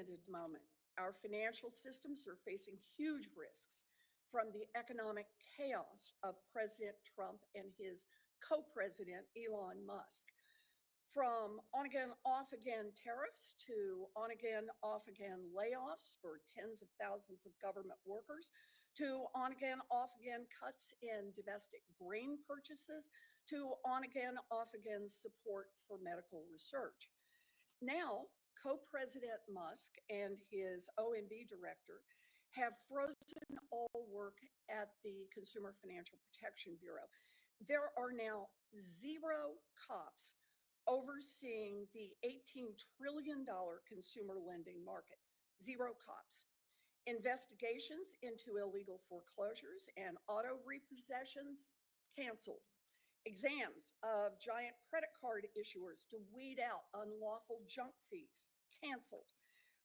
unprecedented moment. Our financial systems are facing huge risks from the economic chaos of President Trump and his co president, Elon Musk. From on again, off again tariffs to on again, off again layoffs for tens of thousands of government workers, to on again, off again cuts in domestic grain purchases, to on again, off again support for medical research. Now, co President Musk and his OMB director have frozen all work at the Consumer Financial Protection Bureau. There are now zero cops overseeing the $18 trillion consumer lending market. Zero cops. Investigations into illegal foreclosures and auto repossessions canceled. Exams of giant credit card issuers to weed out unlawful junk fees canceled.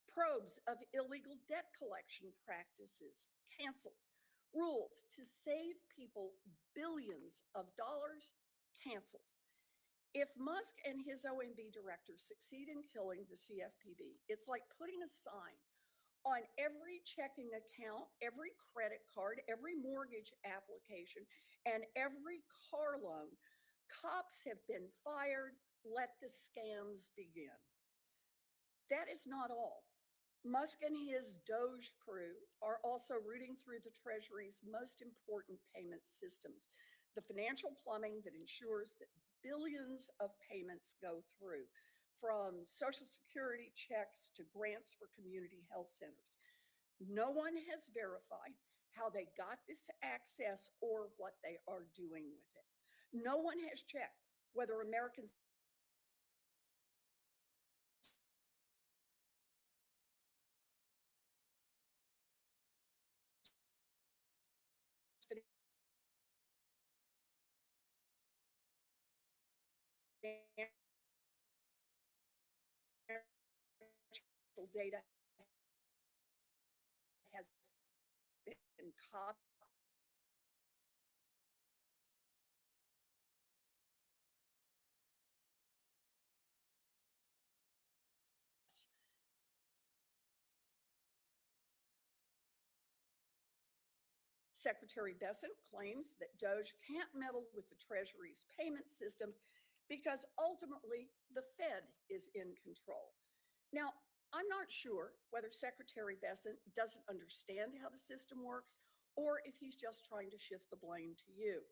Probes of illegal debt collection practices canceled. Rules to save people billions of dollars canceled. If Musk and his OMB directors succeed in killing the CFPB, it's like putting a sign on every checking account, every credit card, every mortgage application, and every car loan. Cops have been fired. Let the scams begin. That is not all. Musk and his Doge crew are also rooting through the Treasury's most important payment systems, the financial plumbing that ensures that billions of payments go through, from Social Security checks to grants for community health centers. No one has verified how they got this access or what they are doing with it. No one has checked whether Americans financial data has been copied. Secretary Bessent claims that Doge can't meddle with the Treasury's payment systems because ultimately the Fed is in control. Now, I'm not sure whether Secretary Bessent doesn't understand how the system works or if he's just trying to shift the blame to you.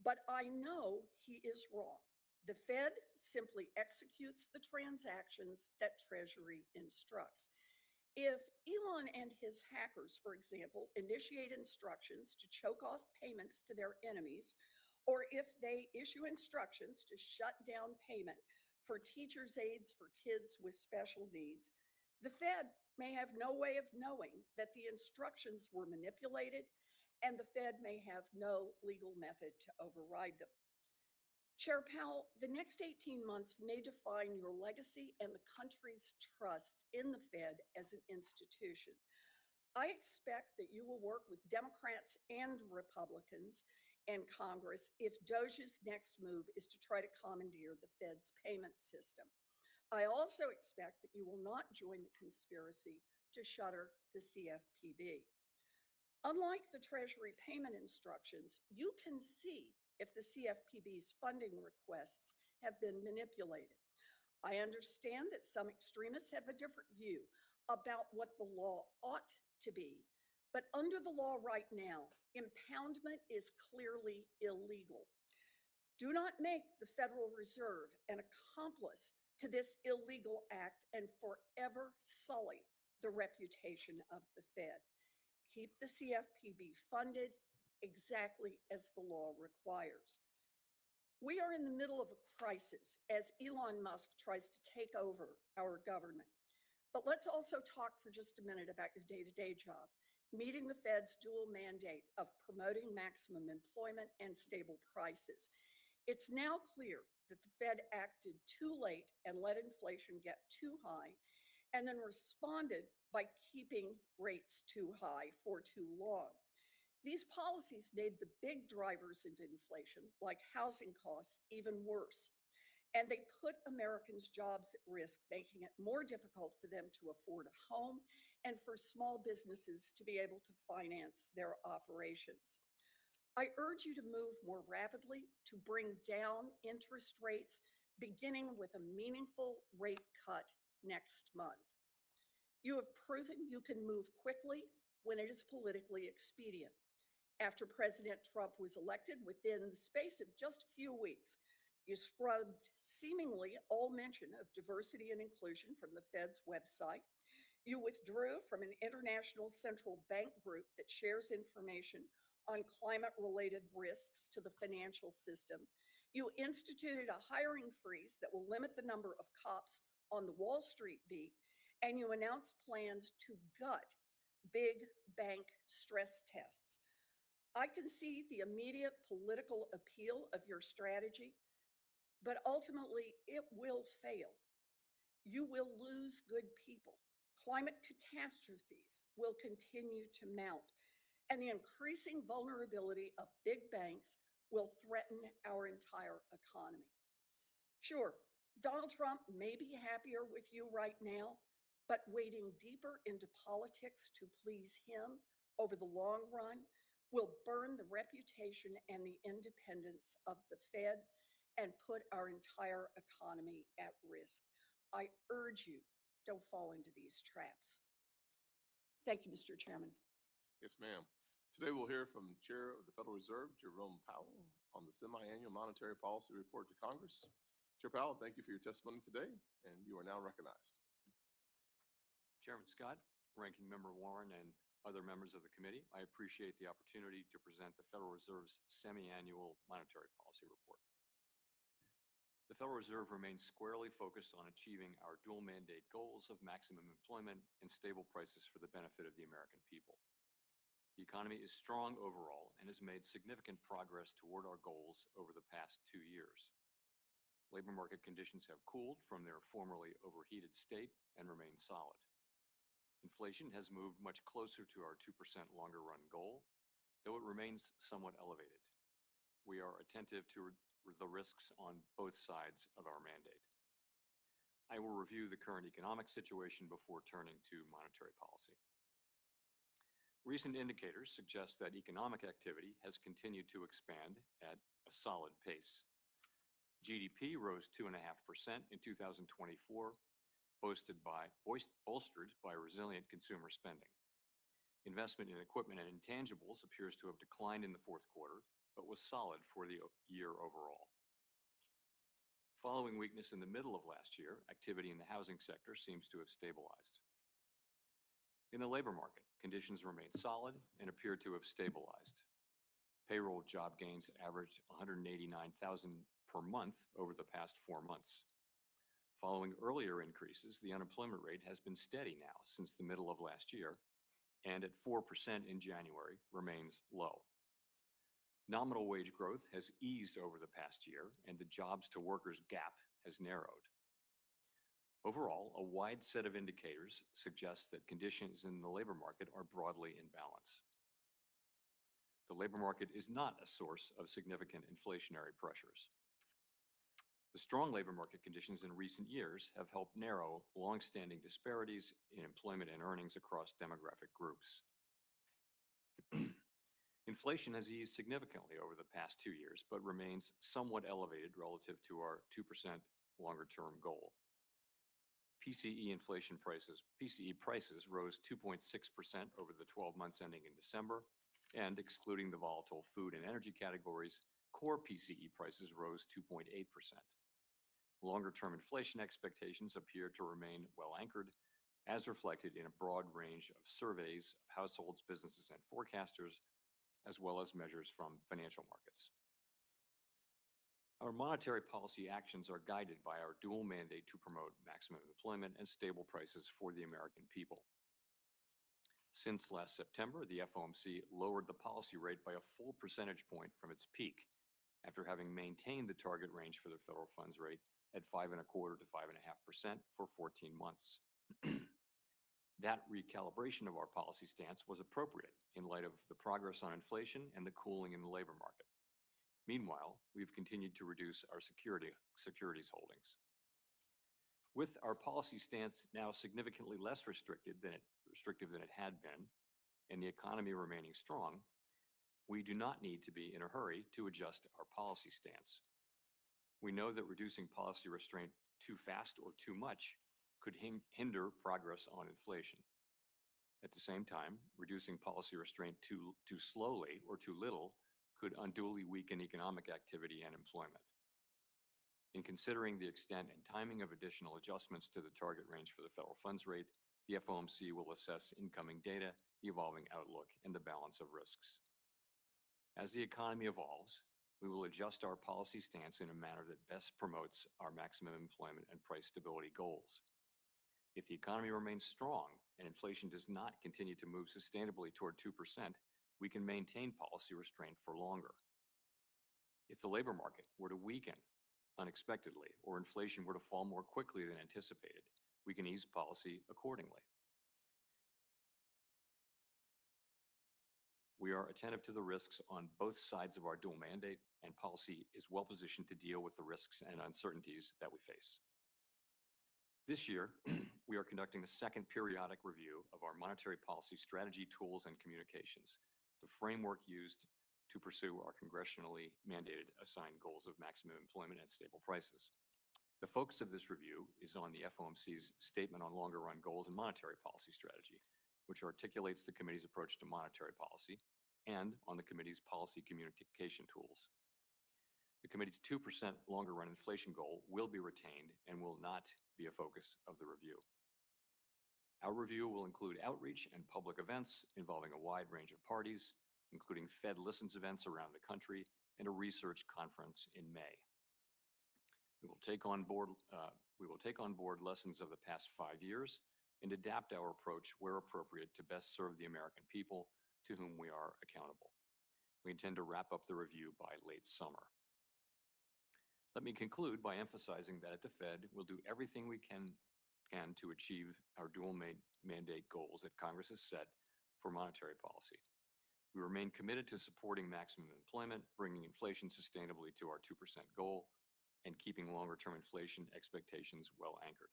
But I know he is wrong. The Fed simply executes the transactions that Treasury instructs. If Elon and his hackers, for example, initiate instructions to choke off payments to their enemies, or if they issue instructions to shut down payment for teachers' aides for kids with special needs, the Fed may have no way of knowing that the instructions were manipulated, and the Fed may have no legal method to override them. Chair Powell, the next 18 months may define your legacy and the country's trust in the Fed as an institution. I expect that you will work with Democrats and Republicans in Congress if Doge's next move is to try to commandeer the Fed's payment system. I also expect that you will not join the conspiracy to shutter the CFPB. Unlike the Treasury payment instructions, you can see if the CFPB's funding requests have been manipulated. I understand that some extremists have a different view about what the law ought to be, but under the law right now, impoundment is clearly illegal. Do not make the Federal Reserve an accomplice to this illegal act and forever sully the reputation of the Fed. Keep the CFPB funded exactly as the law requires. We are in the middle of a crisis as Elon Musk tries to take over our government. But let's also talk for just a minute about your day-to-day job, meeting the Fed's dual mandate of promoting maximum employment and stable prices. It's now clear that the Fed acted too late and let inflation get too high, and then responded by keeping rates too high for too long. These policies made the big drivers of inflation, like housing costs, even worse. and they put Americans' jobs at risk, making it more difficult for them to afford a home and for small businesses to be able to finance their operations. I urge you to move more rapidly to bring down interest rates, beginning with a meaningful rate cut next month. You have proven you can move quickly when it is politically expedient. After President Trump was elected, within the space of just a few weeks, you scrubbed seemingly all mention of diversity and inclusion from the Fed's website. You withdrew from an international central bank group that shares information on climate-related risks to the financial system. You instituted a hiring freeze that will limit the number of cops on the Wall Street beat, and you announced plans to gut big bank stress tests. I can see the immediate political appeal of your strategy, but ultimately it will fail. You will lose good people. Climate catastrophes will continue to mount, and the increasing vulnerability of big banks will threaten our entire economy. Sure, Donald Trump may be happier with you right now, but wading deeper into politics to please him over the long run will burn the reputation and the independence of the Fed and put our entire economy at risk. I urge you, don't fall into these traps. Thank you, Mr. Chairman. Yes, ma'am. Today we'll hear from Chair of the Federal Reserve, Jerome Powell, on the semi-annual monetary policy report to Congress. Chair Powell, thank you for your testimony today, and you are now recognized. Chairman Scott, Ranking Member Warren, and other members of the committee, I appreciate the opportunity to present the Federal Reserve's semi-annual monetary policy report. The Federal Reserve remains squarely focused on achieving our dual mandate goals of maximum employment and stable prices for the benefit of the American people. The economy is strong overall and has made significant progress toward our goals over the past 2 years. Labor market conditions have cooled from their formerly overheated state and remain solid. Inflation has moved much closer to our 2% longer-run goal, though it remains somewhat elevated. We are attentive to the risks on both sides of our mandate. I will review the current economic situation before turning to monetary policy. Recent indicators suggest that economic activity has continued to expand at a solid pace. GDP rose 2.5% in 2024, bolstered by resilient consumer spending. Investment in equipment and intangibles appears to have declined in the fourth quarter, but was solid for the year overall. Following weakness in the middle of last year, activity in the housing sector seems to have stabilized. In the labor market, conditions remain solid and appear to have stabilized. Payroll job gains averaged 189,000 per month over the past 4 months. Following earlier increases, the unemployment rate has been steady now since the middle of last year, and at 4% in January remains low. Nominal wage growth has eased over the past year, and the jobs to workers gap has narrowed. Overall, a wide set of indicators suggest that conditions in the labor market are broadly in balance. The labor market is not a source of significant inflationary pressures. The strong labor market conditions in recent years have helped narrow long-standing disparities in employment and earnings across demographic groups. Inflation has eased significantly over the past 2 years, but remains somewhat elevated relative to our 2% longer-term goal. PCE prices rose 2.6% over the 12 months ending in December, and excluding the volatile food and energy categories, core PCE prices rose 2.8%. Longer-term inflation expectations appear to remain well anchored, as reflected in a broad range of surveys of households, businesses, and forecasters, as well as measures from financial markets. Our monetary policy actions are guided by our dual mandate to promote maximum employment and stable prices for the American people. Since last September, the FOMC lowered the policy rate by a full percentage point from its peak, after having maintained the target range for the federal funds rate at 5.25% to 5.5% for 14 months. That recalibration of our policy stance was appropriate in light of the progress on inflation and the cooling in the labor market. Meanwhile, we've continued to reduce our securities holdings. With our policy stance now significantly less restrictive than it had been, and the economy remaining strong, we do not need to be in a hurry to adjust our policy stance. We know that reducing policy restraint too fast or too much could hinder progress on inflation. At the same time, reducing policy restraint too slowly or too little could unduly weaken economic activity and employment. In considering the extent and timing of additional adjustments to the target range for the federal funds rate, the FOMC will assess incoming data, the evolving outlook, and the balance of risks. As the economy evolves, we will adjust our policy stance in a manner that best promotes our maximum employment and price stability goals. If the economy remains strong and inflation does not continue to move sustainably toward 2%, we can maintain policy restraint for longer. If the labor market were to weaken unexpectedly or inflation were to fall more quickly than anticipated, we can ease policy accordingly. We are attentive to the risks on both sides of our dual mandate, and policy is well positioned to deal with the risks and uncertainties that we face. This year, we are conducting the second periodic review of our monetary policy strategy, tools, and communications, the framework used to pursue our congressionally mandated assigned goals of maximum employment and stable prices. The focus of this review is on the FOMC's Statement on Longer Run Goals and Monetary Policy Strategy, which articulates the committee's approach to monetary policy, and on the committee's policy communication tools. The committee's 2% longer run inflation goal will be retained and will not be a focus of the review. Our review will include outreach and public events involving a wide range of parties, including Fed Listens events around the country and a research conference in May. We will take on board lessons of the past 5 years and adapt our approach where appropriate to best serve the American people to whom we are accountable. We intend to wrap up the review by late summer. Let me conclude by emphasizing that at the Fed, we'll do everything we can to achieve our dual mandate goals that Congress has set for monetary policy. We remain committed to supporting maximum employment, bringing inflation sustainably to our 2% goal, and keeping longer-term inflation expectations well anchored.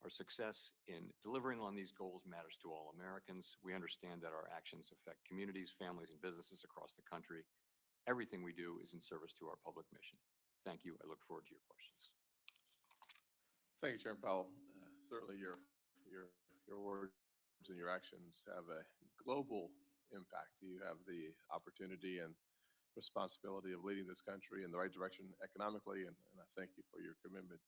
Our success in delivering on these goals matters to all Americans. We understand that our actions affect communities, families, and businesses across the country. Everything we do is in service to our public mission. Thank you. I look forward to your questions. Thank you, Chairman Powell. Certainly your words and your actions have a global impact. You have the opportunity and responsibility of leading this country in the right direction economically, and I thank you for your commitment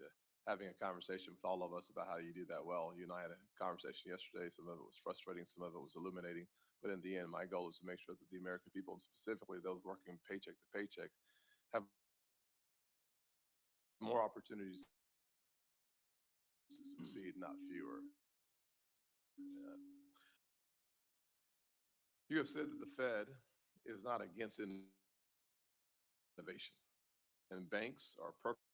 to having a conversation with all of us about how you do that well. You and I had a conversation yesterday. Some of it was frustrating, some of it was illuminating, but in the end, my goal is to make sure that the American people, and specifically those working paycheck to paycheck, have more opportunities to succeed, not fewer. You have said that the Fed is not against innovation, and banks are perfectly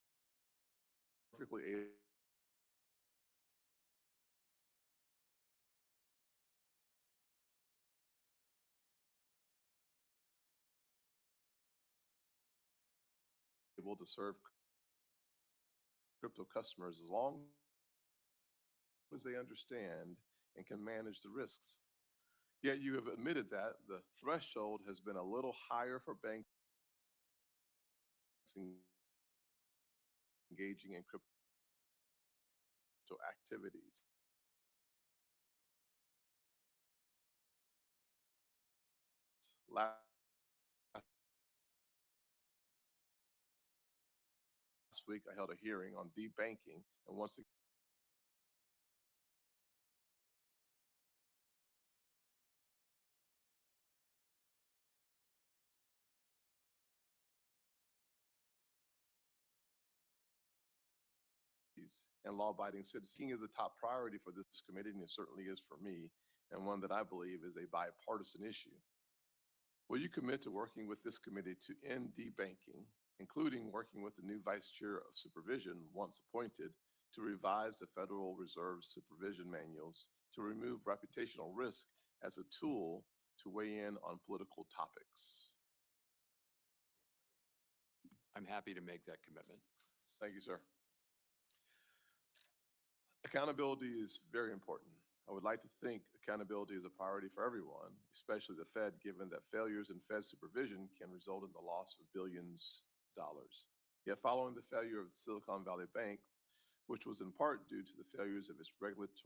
able to serve crypto customers as long as they understand and can manage the risks. Yet you have admitted that the threshold has been a little higher for banks engaging in crypto activities. Last week, I held a hearing on debanking, and once and law-abiding citizens is a top priority for this committee, and it certainly is for me, and one that I believe is a bipartisan issue. Will you commit to working with this committee to end debanking, including working with the new Vice Chair of Supervision, once appointed, to revise the Federal Reserve supervision manuals to remove reputational risk as a tool to weigh in on political topics. I'm happy to make that commitment. Thank you, sir. Accountability is very important. I would like to think accountability is a priority for everyone, especially the Fed, given that failures in Fed supervision can result in the loss of billions of dollars. Yet following the failure of the Silicon Valley Bank, which was in part due to the failures of its regulators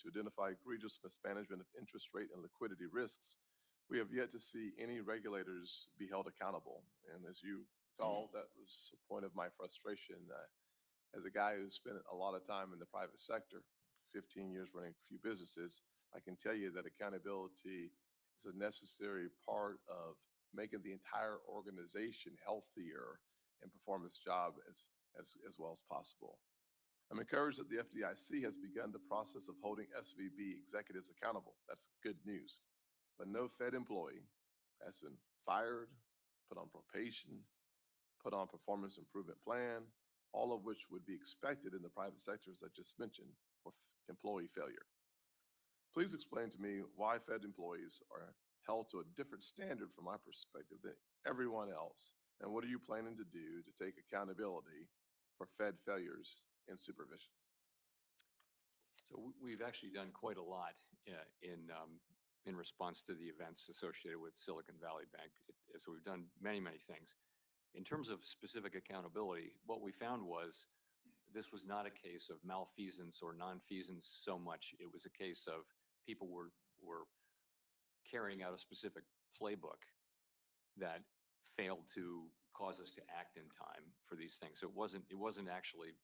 to identify egregious mismanagement of interest rate and liquidity risks, we have yet to see any regulators be held accountable. And as you recall, that was a point of my frustration. As a guy who spent a lot of time in the private sector, 15 years running a few businesses, I can tell you that accountability is a necessary part of making the entire organization healthier and perform its job as well as possible. I'm encouraged that the FDIC has begun the process of holding SVB executives accountable. That's good news. But no Fed employee has been fired, put on probation, put on performance improvement plan, all of which would be expected in the private sector, as I just mentioned, for employee failure. Please explain to me why Fed employees are held to a different standard from my perspective than everyone else, and what are you planning to do to take accountability for Fed failures in supervision? So we've actually done quite a lot in response to the events associated with Silicon Valley Bank. So we've done many, many things. In terms of specific accountability, what we found was this was not a case of malfeasance or nonfeasance so much. It was a case of people were carrying out a specific playbook that failed to cause us to act in time for these things. So it wasn't actually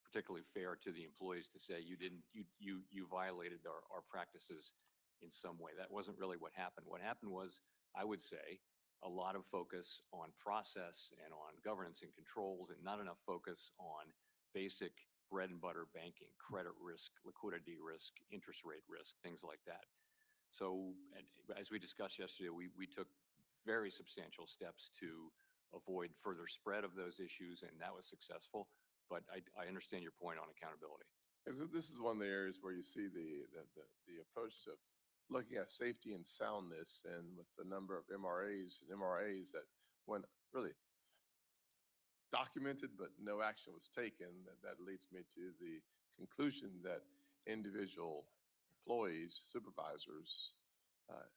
particularly fair to the employees to say you violated our practices in some way. That wasn't really what happened. What happened was, I would say, a lot of focus on process and on governance and controls, and not enough focus on basic bread and butter banking, credit risk, liquidity risk, interest rate risk, things like that. So as we discussed yesterday, we took very substantial steps to avoid further spread of those issues, and that was successful. But I understand your point on accountability. This is one of the areas where you see the approach to looking at safety and soundness, and with the number of MRAs that went really documented, but no action was taken, that leads me to the conclusion that individual employees, supervisors,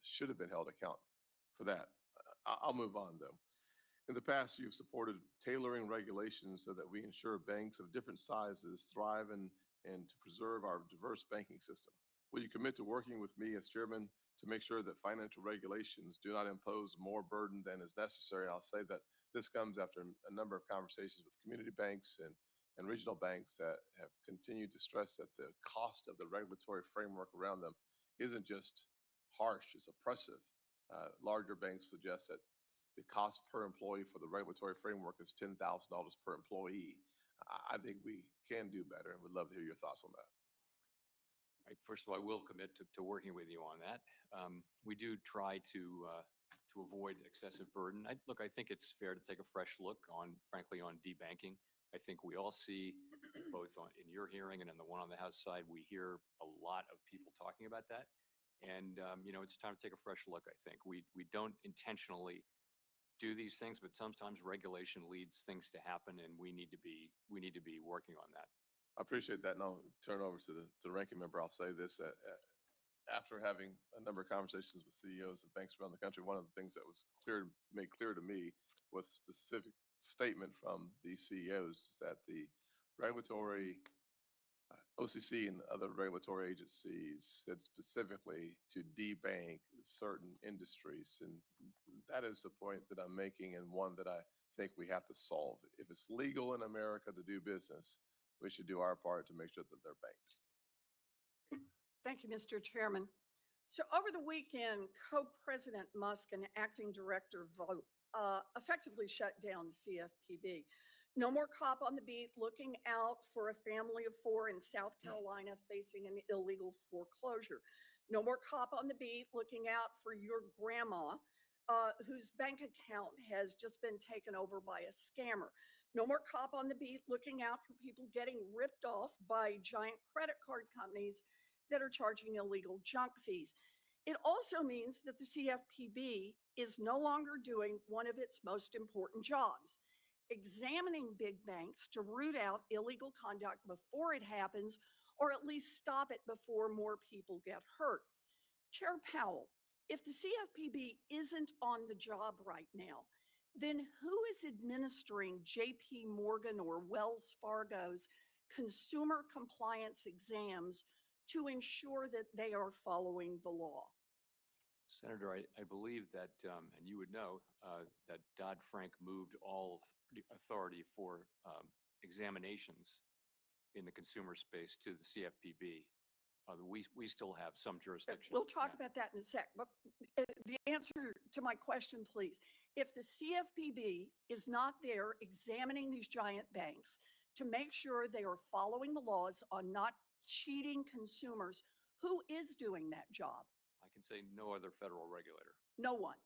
should have been held account for that. I'll move on though. In the past, you've supported tailoring regulations so that we ensure banks of different sizes thrive and to preserve our diverse banking system. Will you commit to working with me as chairman to make sure that financial regulations do not impose more burden than is necessary? I'll say that this comes after a number of conversations with community banks and regional banks that have continued to stress that the cost of the regulatory framework around them isn't just harsh, it's oppressive. Larger banks suggest that the cost per employee for the regulatory framework is $10,000 per employee. I think we can do better, and would love to hear your thoughts on that. First of all, I will commit to working with you on that. We do try to avoid excessive burden. Look, I think it's fair to take a fresh look frankly, on debanking. I think we all see, both in your hearing and in the one on the House side, we hear a lot of people talking about that. And, it's time to take a fresh look, I think. We don't intentionally do these things, but sometimes regulation leads things to happen, and we need to be working on that. I appreciate that, and I'll turn it over to the ranking member. I'll say this, after having a number of conversations with CEOs of banks around the country, one of the things that was made clear to me with specific statement from the CEOs is that the regulatory OCC and other regulatory agencies said specifically to debank certain industries, and that is the point that I'm making, and one that I think we have to solve. If it's legal in America to do business, we should do our part to make sure that they're banked. Thank you, Mr. Chairman. So over the weekend, Co-President Musk and Acting Director Vogt effectively shut down the CFPB. No more cop on the beat looking out for a family of 4 in South Carolina facing an illegal foreclosure. No more cop on the beat looking out for your grandma whose bank account has just been taken over by a scammer. No more cop on the beat looking out for people getting ripped off by giant credit card companies that are charging illegal junk fees. It also means that the CFPB is no longer doing one of its most important jobs, examining big banks to root out illegal conduct before it happens, or at least stop it before more people get hurt. Chair Powell, if the CFPB isn't on the job right now, then who is administering JP Morgan or Wells Fargo's consumer compliance exams to ensure that they are following the law? Senator, I believe that, and you would know, that Dodd-Frank moved all authority for examinations in the consumer space to the CFPB. We still have some jurisdiction. We'll talk Yeah. about that in a sec, but the answer to my question, please. If the CFPB is not there examining these giant banks to make sure they are following the laws on not cheating consumers, who is doing that job? I can say no other federal regulator. No one,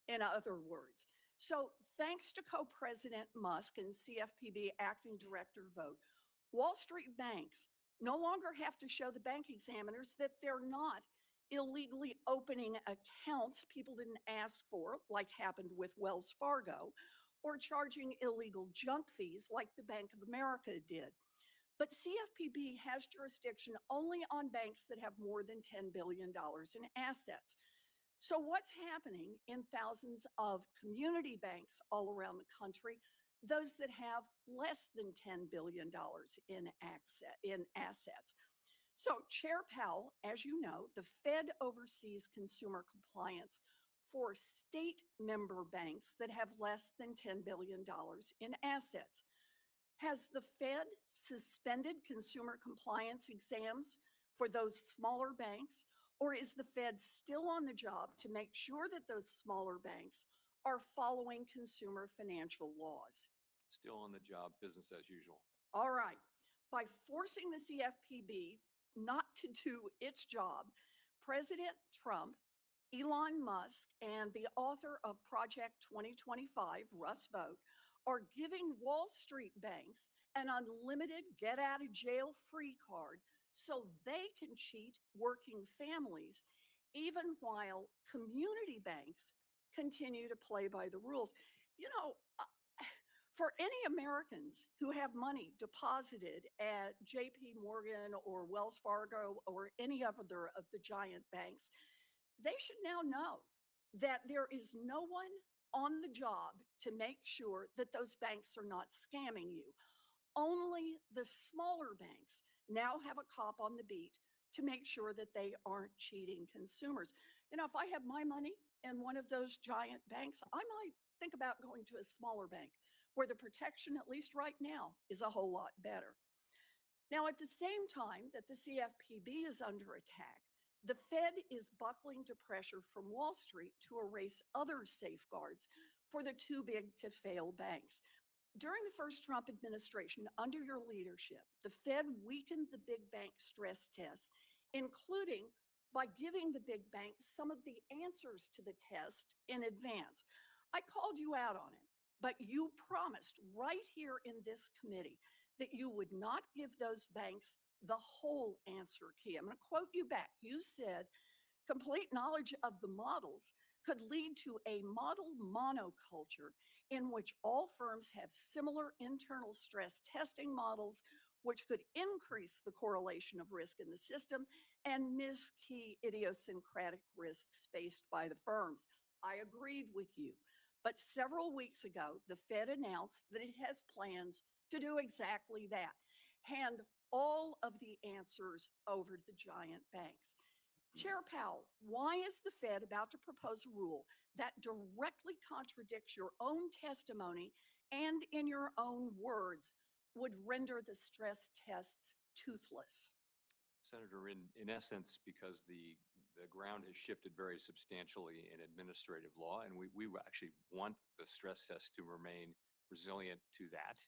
in other words. So thanks to co-president Musk and CFPB acting director Vogt, Wall Street banks no longer have to show the bank examiners that they're not illegally opening accounts people didn't ask for, like happened with Wells Fargo, or charging illegal junk fees like the Bank of America did. But CFPB has jurisdiction only on banks that have more than $10 billion in assets. So what's happening in thousands of community banks all around the country, those that have less than $10 billion in assets? So Chair Powell, as you know, the Fed oversees consumer compliance for state member banks that have less than $10 billion in assets. Has the Fed suspended consumer compliance exams for those smaller banks, or is the Fed still on the job to make sure that those smaller banks are following consumer financial laws? Still on the job, business as usual. All right. By forcing the CFPB not to do its job, President Trump, Elon Musk, and the author of Project 2025, Russ Vought, are giving Wall Street banks an unlimited get-out-of-jail-free card so they can cheat working families, even while community banks continue to play by the rules. You know, for any Americans who have money deposited at JP Morgan or Wells Fargo or any other of the giant banks, they should now know that there is no one on the job to make sure that those banks are not scamming you. Only the smaller banks now have a cop on the beat to make sure that they aren't cheating consumers. You know, if I have my money in one of those giant banks, I might think about going to a smaller bank where the protection, at least right now, is a whole lot better. Now, at the same time that the CFPB is under attack, the Fed is buckling to pressure from Wall Street to erase other safeguards for the too big to fail banks. During the first Trump administration, under your leadership, the Fed weakened the big bank stress tests, including by giving the big banks some of the answers to the test in advance. I called you out on it, but you promised right here in this committee that you would not give those banks the whole answer key. I'm going to quote you back. You said, complete knowledge of the models could lead to a model monoculture in which all firms have similar internal stress testing models, which could increase the correlation of risk in the system and miss key idiosyncratic risks faced by the firms. I agreed with you. But several weeks ago, the Fed announced that it has plans to do exactly that, hand all of the answers over to the giant banks. Chair Powell, why is the Fed about to propose a rule that directly contradicts your own testimony and, in your own words, would render the stress tests toothless? Senator, in essence, because the ground has shifted very substantially in administrative law, and we actually want the stress test to remain resilient to that.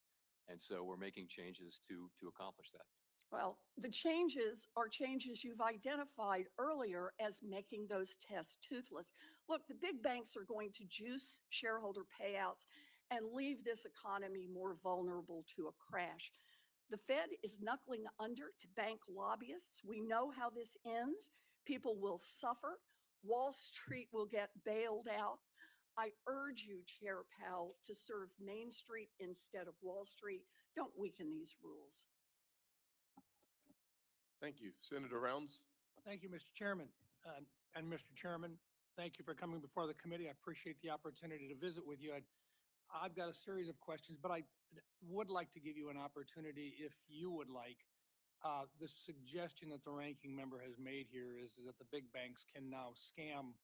And so we're making changes to accomplish that. Well, the changes are changes you've identified earlier as making those tests toothless. Look, the big banks are going to juice shareholder payouts and leave this economy more vulnerable to a crash. The Fed is knuckling under to bank lobbyists. We know how this ends. People will suffer Wall Street will get bailed out. I urge you, Chair Powell, to serve Main Street instead of Wall Street. Don't weaken these rules. Thank you. Senator Rounds. Thank you, Mr. Chairman. And Mr. Chairman, thank you for coming before the committee. I appreciate the opportunity to visit with you. I've got a series of questions, but I would like to give you an opportunity, if you would like. The suggestion that the ranking member has made here is that the big banks can now scam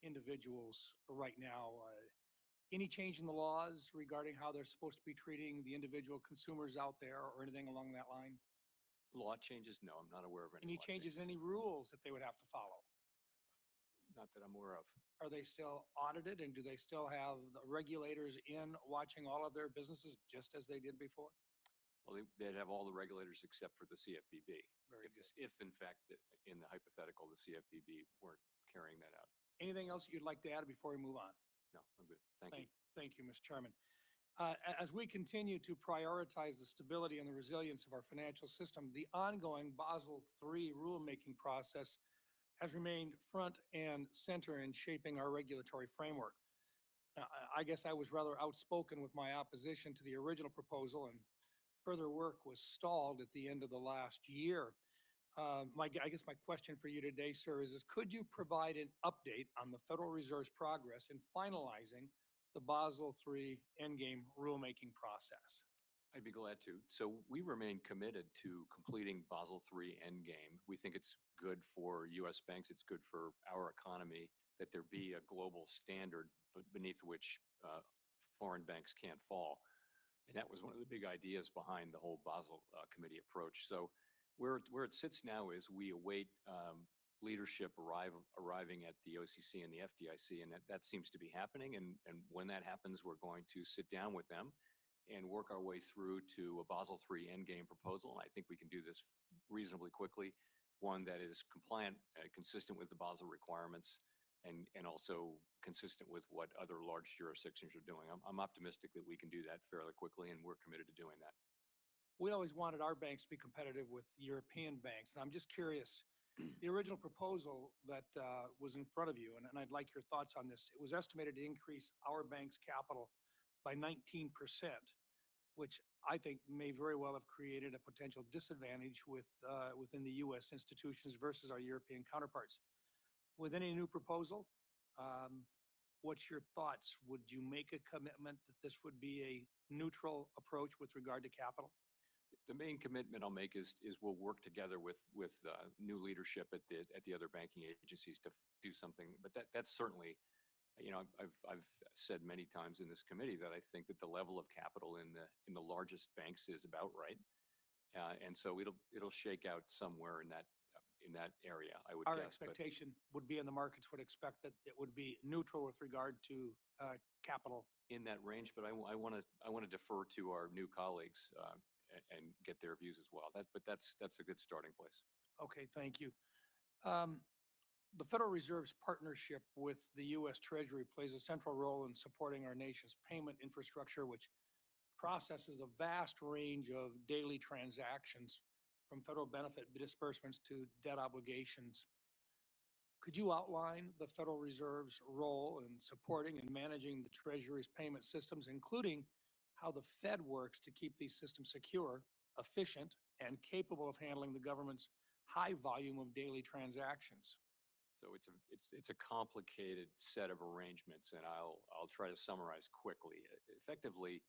individuals right now. Any change in the laws regarding how they're supposed to be treating the individual consumers out there or anything along that line? Law changes? No, I'm not aware of any Any law changes, any rules that they would have to follow? Not that I'm aware of. Are they still audited, and do they still have the regulators in watching all of their businesses just as they did before? Well, they'd have all the regulators except for the CFPB. Very If, if in fact, in the hypothetical, the CFPB weren't carrying that out. Anything else you'd like to add before we move on? No, I'm good. Thank you. Thank you, Mr. Chairman. As we continue to prioritize the stability and the resilience of our financial system, the ongoing Basel III rulemaking process has remained front and center in shaping our regulatory framework. Now, I guess I was rather outspoken with my opposition to the original proposal, and further work was stalled at the end of the last year. I guess my question for you today, sir, is could you provide an update on the Federal Reserve's progress in finalizing the Basel III endgame rulemaking process? I'd be glad to. So we remain committed to completing Basel III endgame. We think it's good for U.S. banks. It's good for our economy that there be a global standard beneath which foreign banks can't fall. And that was one of the big ideas behind the whole Basel Committee approach. So where it sits now is we await leadership arriving at the OCC and the FDIC, and that seems to be happening. And when that happens, we're going to sit down with them and work our way through to a Basel III endgame proposal. And I think we can do this reasonably quickly, one that is compliant, consistent with the Basel requirements, and also consistent with what other large jurisdictions are doing. I'm optimistic that we can do that fairly quickly, and we're committed to doing that. We always wanted our banks to be competitive with European banks. And I'm just curious, the original proposal that was in front of you, and I'd like your thoughts on this, it was estimated to increase our bank's capital by 19%, which I think may very well have created a potential disadvantage within the U.S. institutions versus our European counterparts. With any new proposal, what's your thoughts? Would you make a commitment that this would be a neutral approach with regard to capital? The main commitment I'll make is we'll work together with new leadership at the other banking agencies to do something. But that's certainly, I've said many times in this committee that I think that the level of capital in the largest banks is about right, and so it'll shake out somewhere in that area, I would guess. Our expectation would be, and the markets would expect, that it would be neutral with regard to capital. In that range, but I want to defer to our new colleagues and get their views as well. But that's a good starting place. Okay, thank you. The Federal Reserve's partnership with the U.S. Treasury plays a central role in supporting our nation's payment infrastructure, which processes a vast range of daily transactions, from federal benefit disbursements to debt obligations. Could you outline the Federal Reserve's role in supporting and managing the Treasury's payment systems, including how the Fed works to keep these systems secure, efficient, and capable of handling the government's high volume of daily transactions? So it's a complicated set of arrangements, and I'll try to summarize quickly. Effectively,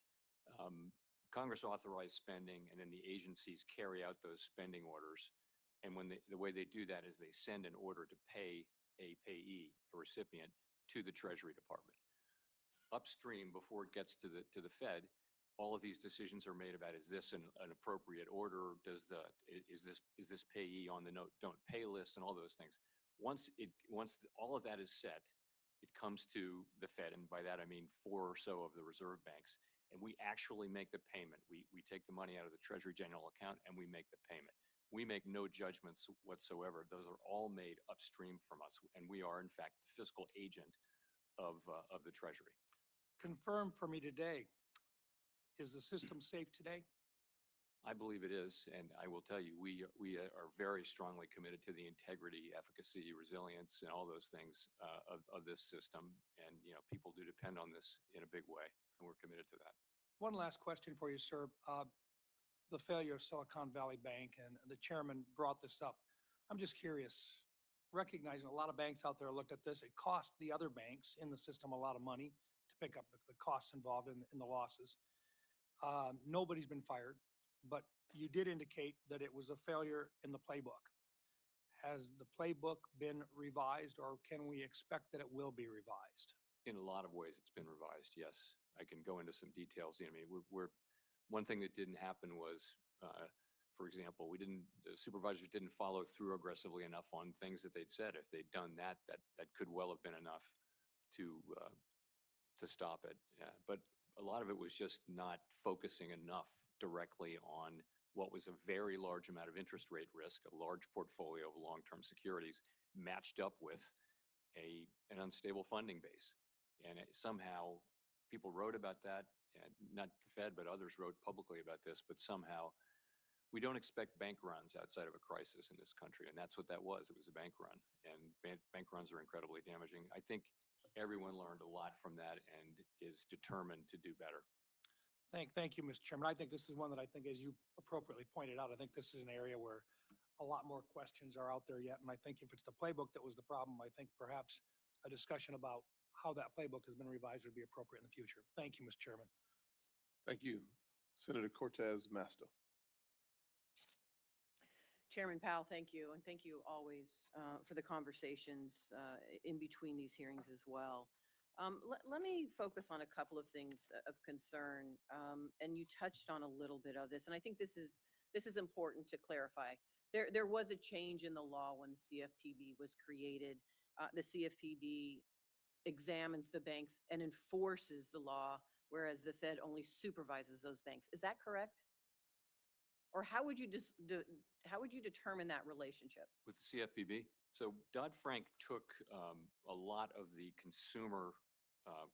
Congress authorized spending, and then the agencies carry out those spending orders. And the way they do that is they send an order to pay a payee, a recipient, to the Treasury Department. Upstream, before it gets to the Fed, all of these decisions are made about, is this an appropriate order? Is this payee on the don't pay list, and all those things. Once all of that is set, it comes to the Fed, and by that I mean 4 or so of the reserve banks, and we actually make the payment. We take the money out of the Treasury General account and we make the payment. We make no judgments whatsoever. Those are all made upstream from us, and we are in fact the fiscal agent of the Treasury. Confirm for me today, is the system safe today? I believe it is, and I will tell you, we are very strongly committed to the integrity, efficacy, resilience, and all those things of this system. And people do depend on this in a big way, and we're committed to that. One last question for you, sir. The failure of Silicon Valley Bank, and the chairman brought this up. I'm just curious, recognizing a lot of banks out there looked at this, it cost the other banks in the system a lot of money to pick up the costs involved in the losses. Nobody's been fired, but you did indicate that it was a failure in the playbook. Has the playbook been revised, or can we expect that it will be revised? In a lot of ways, it's been revised, yes. I can go into some details. I mean, one thing that didn't happen was, for example, the supervisors didn't follow through aggressively enough on things that they'd said. If they'd done that could well have been enough to stop it. But a lot of it was just not focusing enough directly on what was a very large amount of interest rate risk, a large portfolio of long-term securities matched up with an unstable funding base. And somehow people wrote about that, and not the Fed, but others wrote publicly about this, but somehow we don't expect bank runs outside of a crisis in this country. And that's what that was. It was a bank run, and bank runs are incredibly damaging. I think everyone learned a lot from that and is determined to do better. Thank you, Mr. Chairman. I think this is one that I think, as you appropriately pointed out, I think this is an area where a lot more questions are out there yet. And I think if it's the playbook that was the problem, I think perhaps a discussion about how that playbook has been revised would be appropriate in the future. Thank you, Mr. Chairman. Thank you. Senator Cortez Masto. Chairman Powell, thank you. And thank you always for the conversations in between these hearings as well. Let me focus on a couple of things of concern. And you touched on a little bit of this, and I think this is important to clarify. There was a change in the law when the CFPB was created. The CFPB examines the banks and enforces the law, whereas the Fed only supervises those banks. Is that correct? Or how would you determine that relationship? With the CFPB? So Dodd-Frank took a lot of the consumer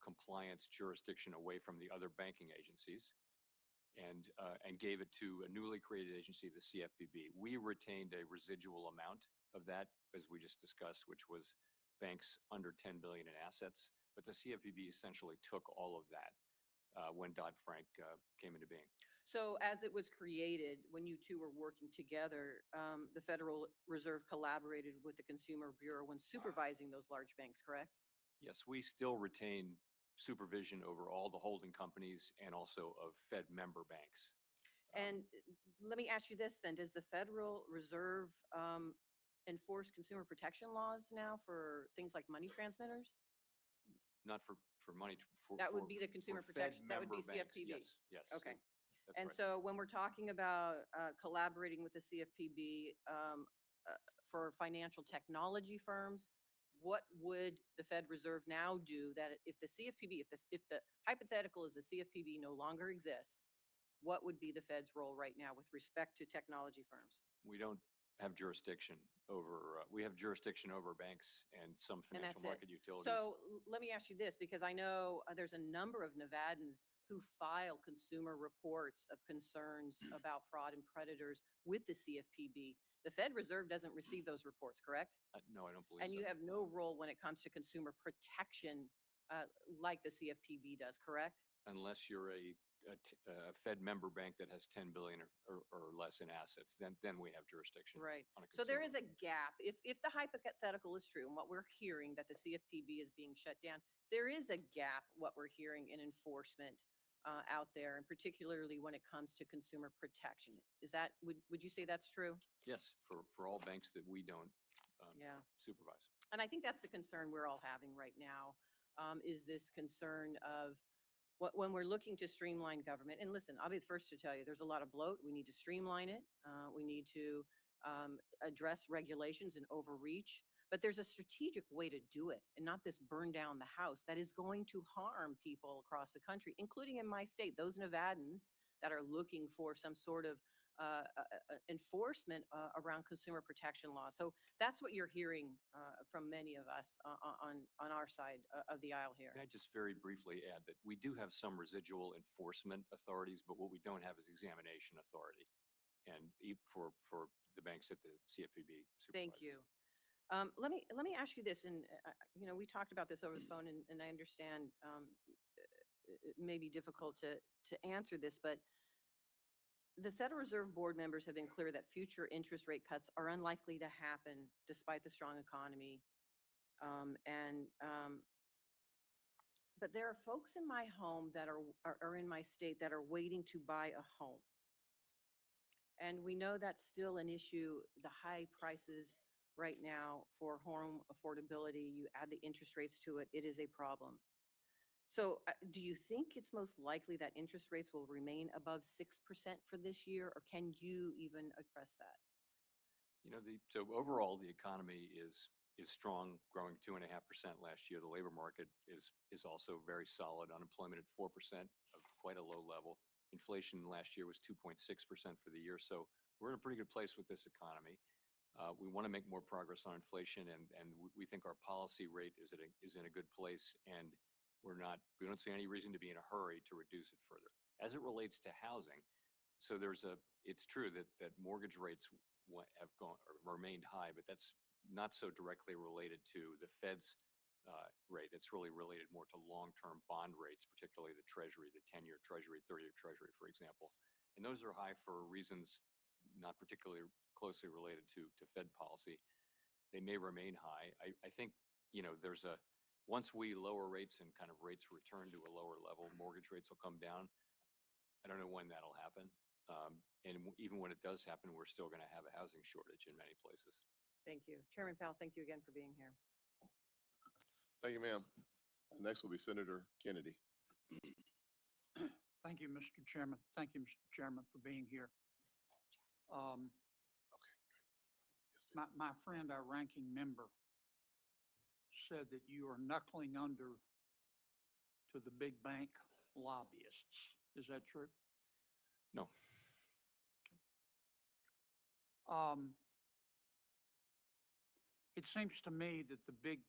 compliance jurisdiction away from the other banking agencies and gave it to a newly created agency, the CFPB. We retained a residual amount of that, as we just discussed, which was banks under 10 billion in assets. But the CFPB essentially took all of that when Dodd-Frank came into being. So as it was created, when you two were working together, the Federal Reserve collaborated with the Consumer Bureau when supervising those large banks, correct? Yes, we still retain supervision over all the holding companies and also of Fed member banks. And let me ask you this then, does the Federal Reserve enforce consumer protection laws now for things like money transmitters? Not for money. That would be the consumer protection. That would be banks. CFPB. Yes. Okay. That's And right. so when we're talking about collaborating with the CFPB for financial technology firms, what would the Fed Reserve now do that if the CFPB, if the hypothetical is the CFPB no longer exists, what would be the Fed's role right now with respect to technology firms? We don't have jurisdiction over, we have jurisdiction over banks and some And financial that's it. market utilities. So let me ask you this, because I know there's a number of Nevadans who file consumer reports of concerns about fraud and predators with the CFPB. The Fed Reserve doesn't receive those reports, correct? No, I don't believe so. And you have no role when it comes to consumer protection like the CFPB does, correct? Unless you're a Fed member bank that has 10 billion or less in assets, then we have jurisdiction. Right. On a So there consumer. is a gap. If the hypothetical is true and what we're hearing that the CFPB is being shut down, there is a gap, what we're hearing in enforcement out there, and particularly when it comes to consumer protection. Is that, would you say that's true? Yes, for all banks that we don't Yeah. supervise. And I think that's the concern we're all having right now, is this concern of when we're looking to streamline government. And listen, I'll be the first to tell you, there's a lot of bloat. We need to streamline it. We need to address regulations and overreach. But there's a strategic way to do it, and not this burn down the house that is going to harm people across the country, including in my state, those Nevadans that are looking for some sort of enforcement around consumer protection law. So that's what you're hearing from many of us on our side of the aisle here. Can I just very briefly add that we do have some residual enforcement authorities, but what we don't have is examination authority. and for the banks that the CFPB supervises. Thank you. Let me ask you this, and, you know, we talked about this over the phone, and I understand it may be difficult to answer this, but the Federal Reserve Board members have been clear that future interest rate cuts are unlikely to happen despite the strong economy. But there are folks in my home that are in my state that are waiting to buy a home. And we know that's still an issue, the high prices right now for home affordability. You add the interest rates to it, it is a problem. So do you think it's most likely that interest rates will remain above 6% for this year, or can you even address that? You know, so overall, the economy is strong, growing 2.5% last year. The labor market is also very solid. Unemployment at 4%, quite a low level. Inflation last year was 2.6% for the year. So we're in a pretty good place with this economy. We want to make more progress on inflation, and we think our policy rate is in a good place, and we don't see any reason to be in a hurry to reduce it further. As it relates to housing, so it's true that mortgage rates have remained high, but that's not so directly related to the Fed's rate. It's really related more to long-term bond rates, particularly the Treasury, the 10-year Treasury, 30-year Treasury, for example. And those are high for reasons not particularly closely related to Fed policy. They may remain high. I think, you know, once we lower rates and kind of rates return to a lower level, mortgage rates will come down. I don't know when that'll happen. And even when it does happen, we're still going to have a housing shortage in many places. Thank you. Chairman Powell, thank you again for being here. Thank you, ma'am. Next will be Senator Kennedy. Thank you, Mr. Chairman. Thank you, Mr. Chairman, for being here. My friend, our ranking member, said that you are knuckling under to the big bank lobbyists. Is that true? No. It seems to me that the big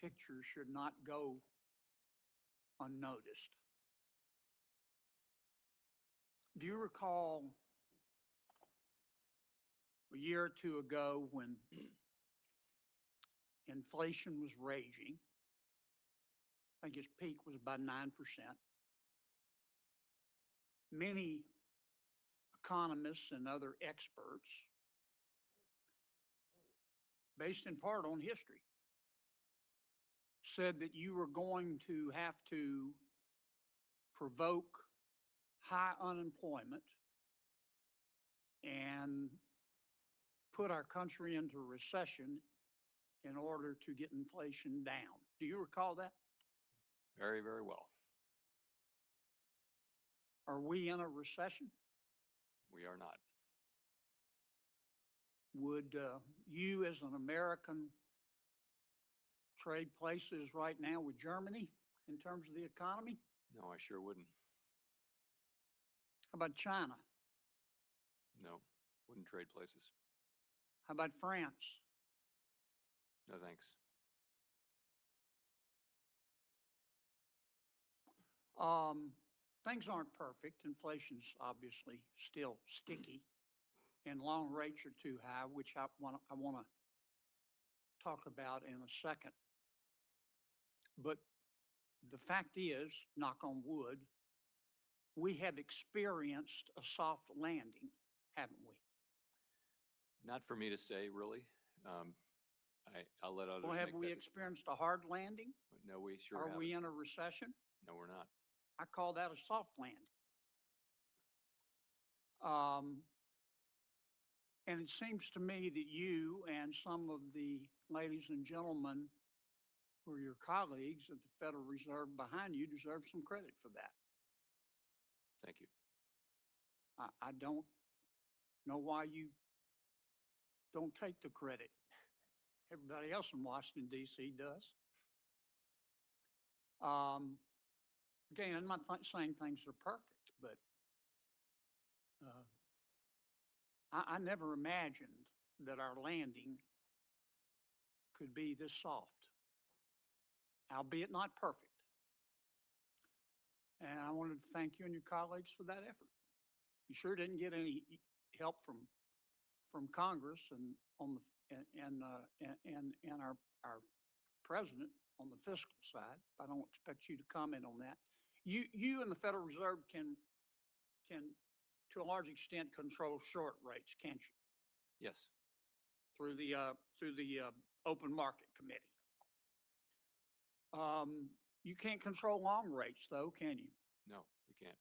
picture should not go unnoticed. Do you recall a year or two ago when inflation was raging? I think its peak was about 9%. Many economists and other experts, based in part on history, said that you were going to have to provoke high unemployment and put our country into recession in order to get inflation down. Do you recall that? Very, very well. Are we in a recession? We are not. Would you, as an American, trade places right now with Germany in terms of the economy? No, I sure wouldn't. How about China? No, wouldn't trade places. How about France? No, thanks. Things aren't perfect. Inflation's obviously still sticky, and long rates are too high, which I want to talk about in a second. But the fact is, knock on wood, we have experienced a soft landing, haven't we? Not for me to say, really. I'll let others Well, make have we that experienced a hard landing? No, we sure Are haven't. we in a recession? No, we're not. I call that a soft landing. And it seems to me that you and some of the ladies and gentlemen who are your colleagues at the Federal Reserve behind you deserve some credit for that. Thank you. I don't know why you don't take the credit. Everybody else in Washington, D.C. does. Again, I'm not saying things are perfect, but I never imagined that our landing could be this soft, albeit not perfect. And I wanted to thank you and your colleagues for that effort. You sure didn't get any help from Congress and on the, and our president on the fiscal side. I don't expect you to comment on that. You and the Federal Reserve can, to a large extent, control short rates, can't you? Yes. Through the Open Market Committee. You can't control long rates though, can you? No, we can't.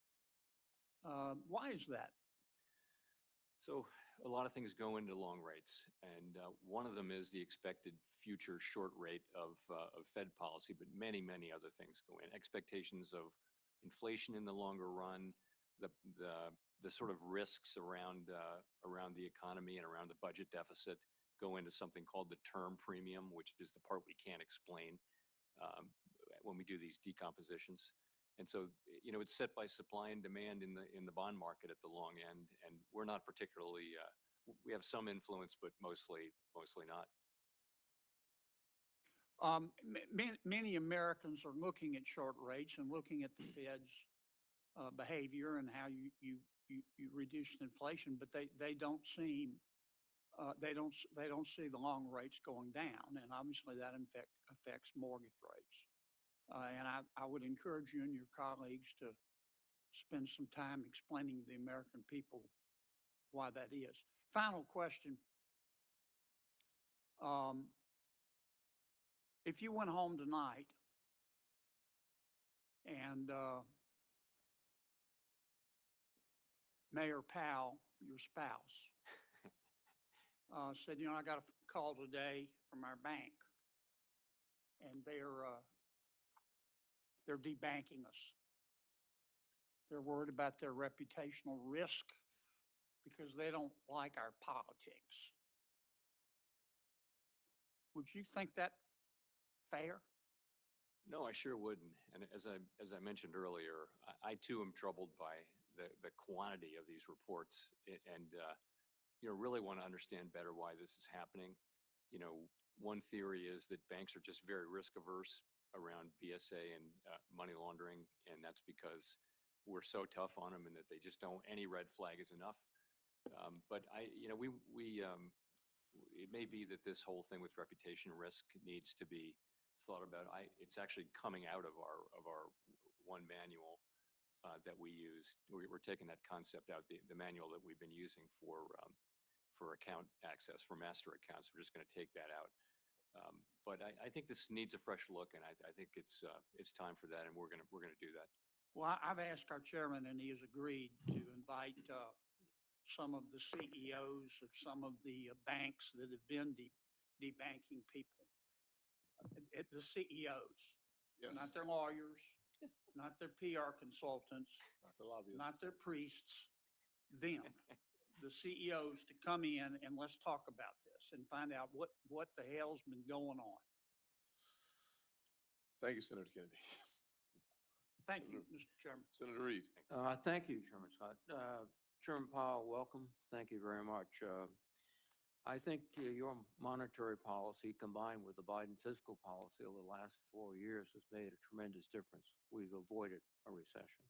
Why is that? So a lot of things go into long rates, and one of them is the expected future short rate of Fed policy, but many, many other things go in. Expectations of inflation in the longer run, the sort of risks around the economy and around the budget deficit go into something called the term premium, which is the part we can't explain when we do these decompositions. And so, it's set by supply and demand in the bond market at the long end, and we're not particularly. We have some influence, but mostly not. Many Americans are looking at short rates and looking at the Fed's behavior and how you reduce inflation, but they don't see the long rates going down, and obviously that affects mortgage rates. And I would encourage you and your colleagues to spend some time explaining to the American people why that is. Final question. If you went home tonight and Mayor Powell, your spouse, said, I got a call today from our bank, and they're debanking us. They're worried about their reputational risk because they don't like our politics. Would you think that fair? No, I sure wouldn't. And as I mentioned earlier, I too am troubled by the quantity of these reports, and really want to understand better why this is happening. One theory is that banks are just very risk averse around BSA and money laundering, and that's because we're so tough on them, and that they just don't. Any red flag is enough. But it may be that this whole thing with reputation risk needs to be thought about. It's actually coming out of our one manual that we use. We're taking that concept out, the manual that we've been using for account access, for master accounts. We're just going to take that out. But I think this needs a fresh look, and I think it's time for that, and we're going to do that. Well, I've asked our chairman, and he has agreed to invite some of the CEOs of some of the banks that have been debanking people. The CEOs, Yes. not their lawyers, not their PR consultants, Not the lobbyists. not their priests, them, the CEOs, to come in and let's talk about this and find out what the hell's been going on. Thank you, Senator Kennedy. Thank you, Mr. Chairman. Senator Reed. Thank you, Chairman Scott. Chairman Powell, welcome. Thank you very much. I think your monetary policy combined with the Biden fiscal policy over the last 4 years has made a tremendous difference. We've avoided a recession.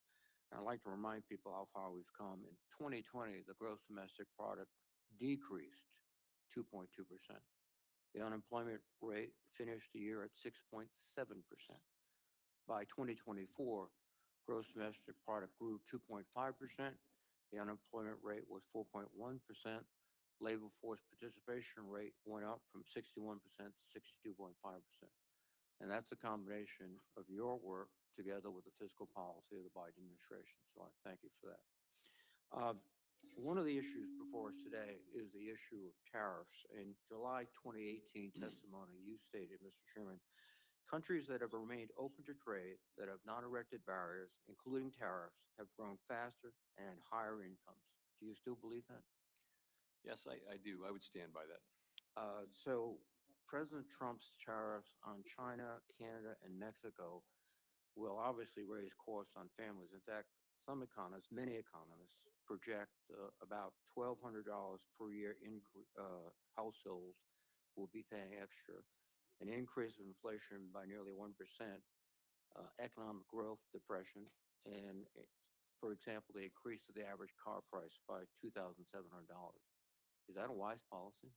And I'd like to remind people how far we've come. In 2020, the gross domestic product decreased 2.2%. The unemployment rate finished the year at 6.7%. By 2024, gross domestic product grew 2.5%. The unemployment rate was 4.1%. Labor force participation rate went up from 61% to 62.5%. And that's a combination of your work together with the fiscal policy of the Biden administration. So I thank you for that. One of the issues before us today is the issue of tariffs. In July 2018 testimony, you stated, Mr. Chairman, countries that have remained open to trade, that have not erected barriers, including tariffs, have grown faster and had higher incomes. Do you still believe that? Yes, I do. I would stand by that. So President Trump's tariffs on China, Canada, and Mexico will obviously raise costs on families. In fact, some economists, many economists, project about $1,200 per year households will be paying extra, an increase of inflation by nearly 1%, economic growth depression, and For example, they increased the average car price by $2,700. Is that a wise policy?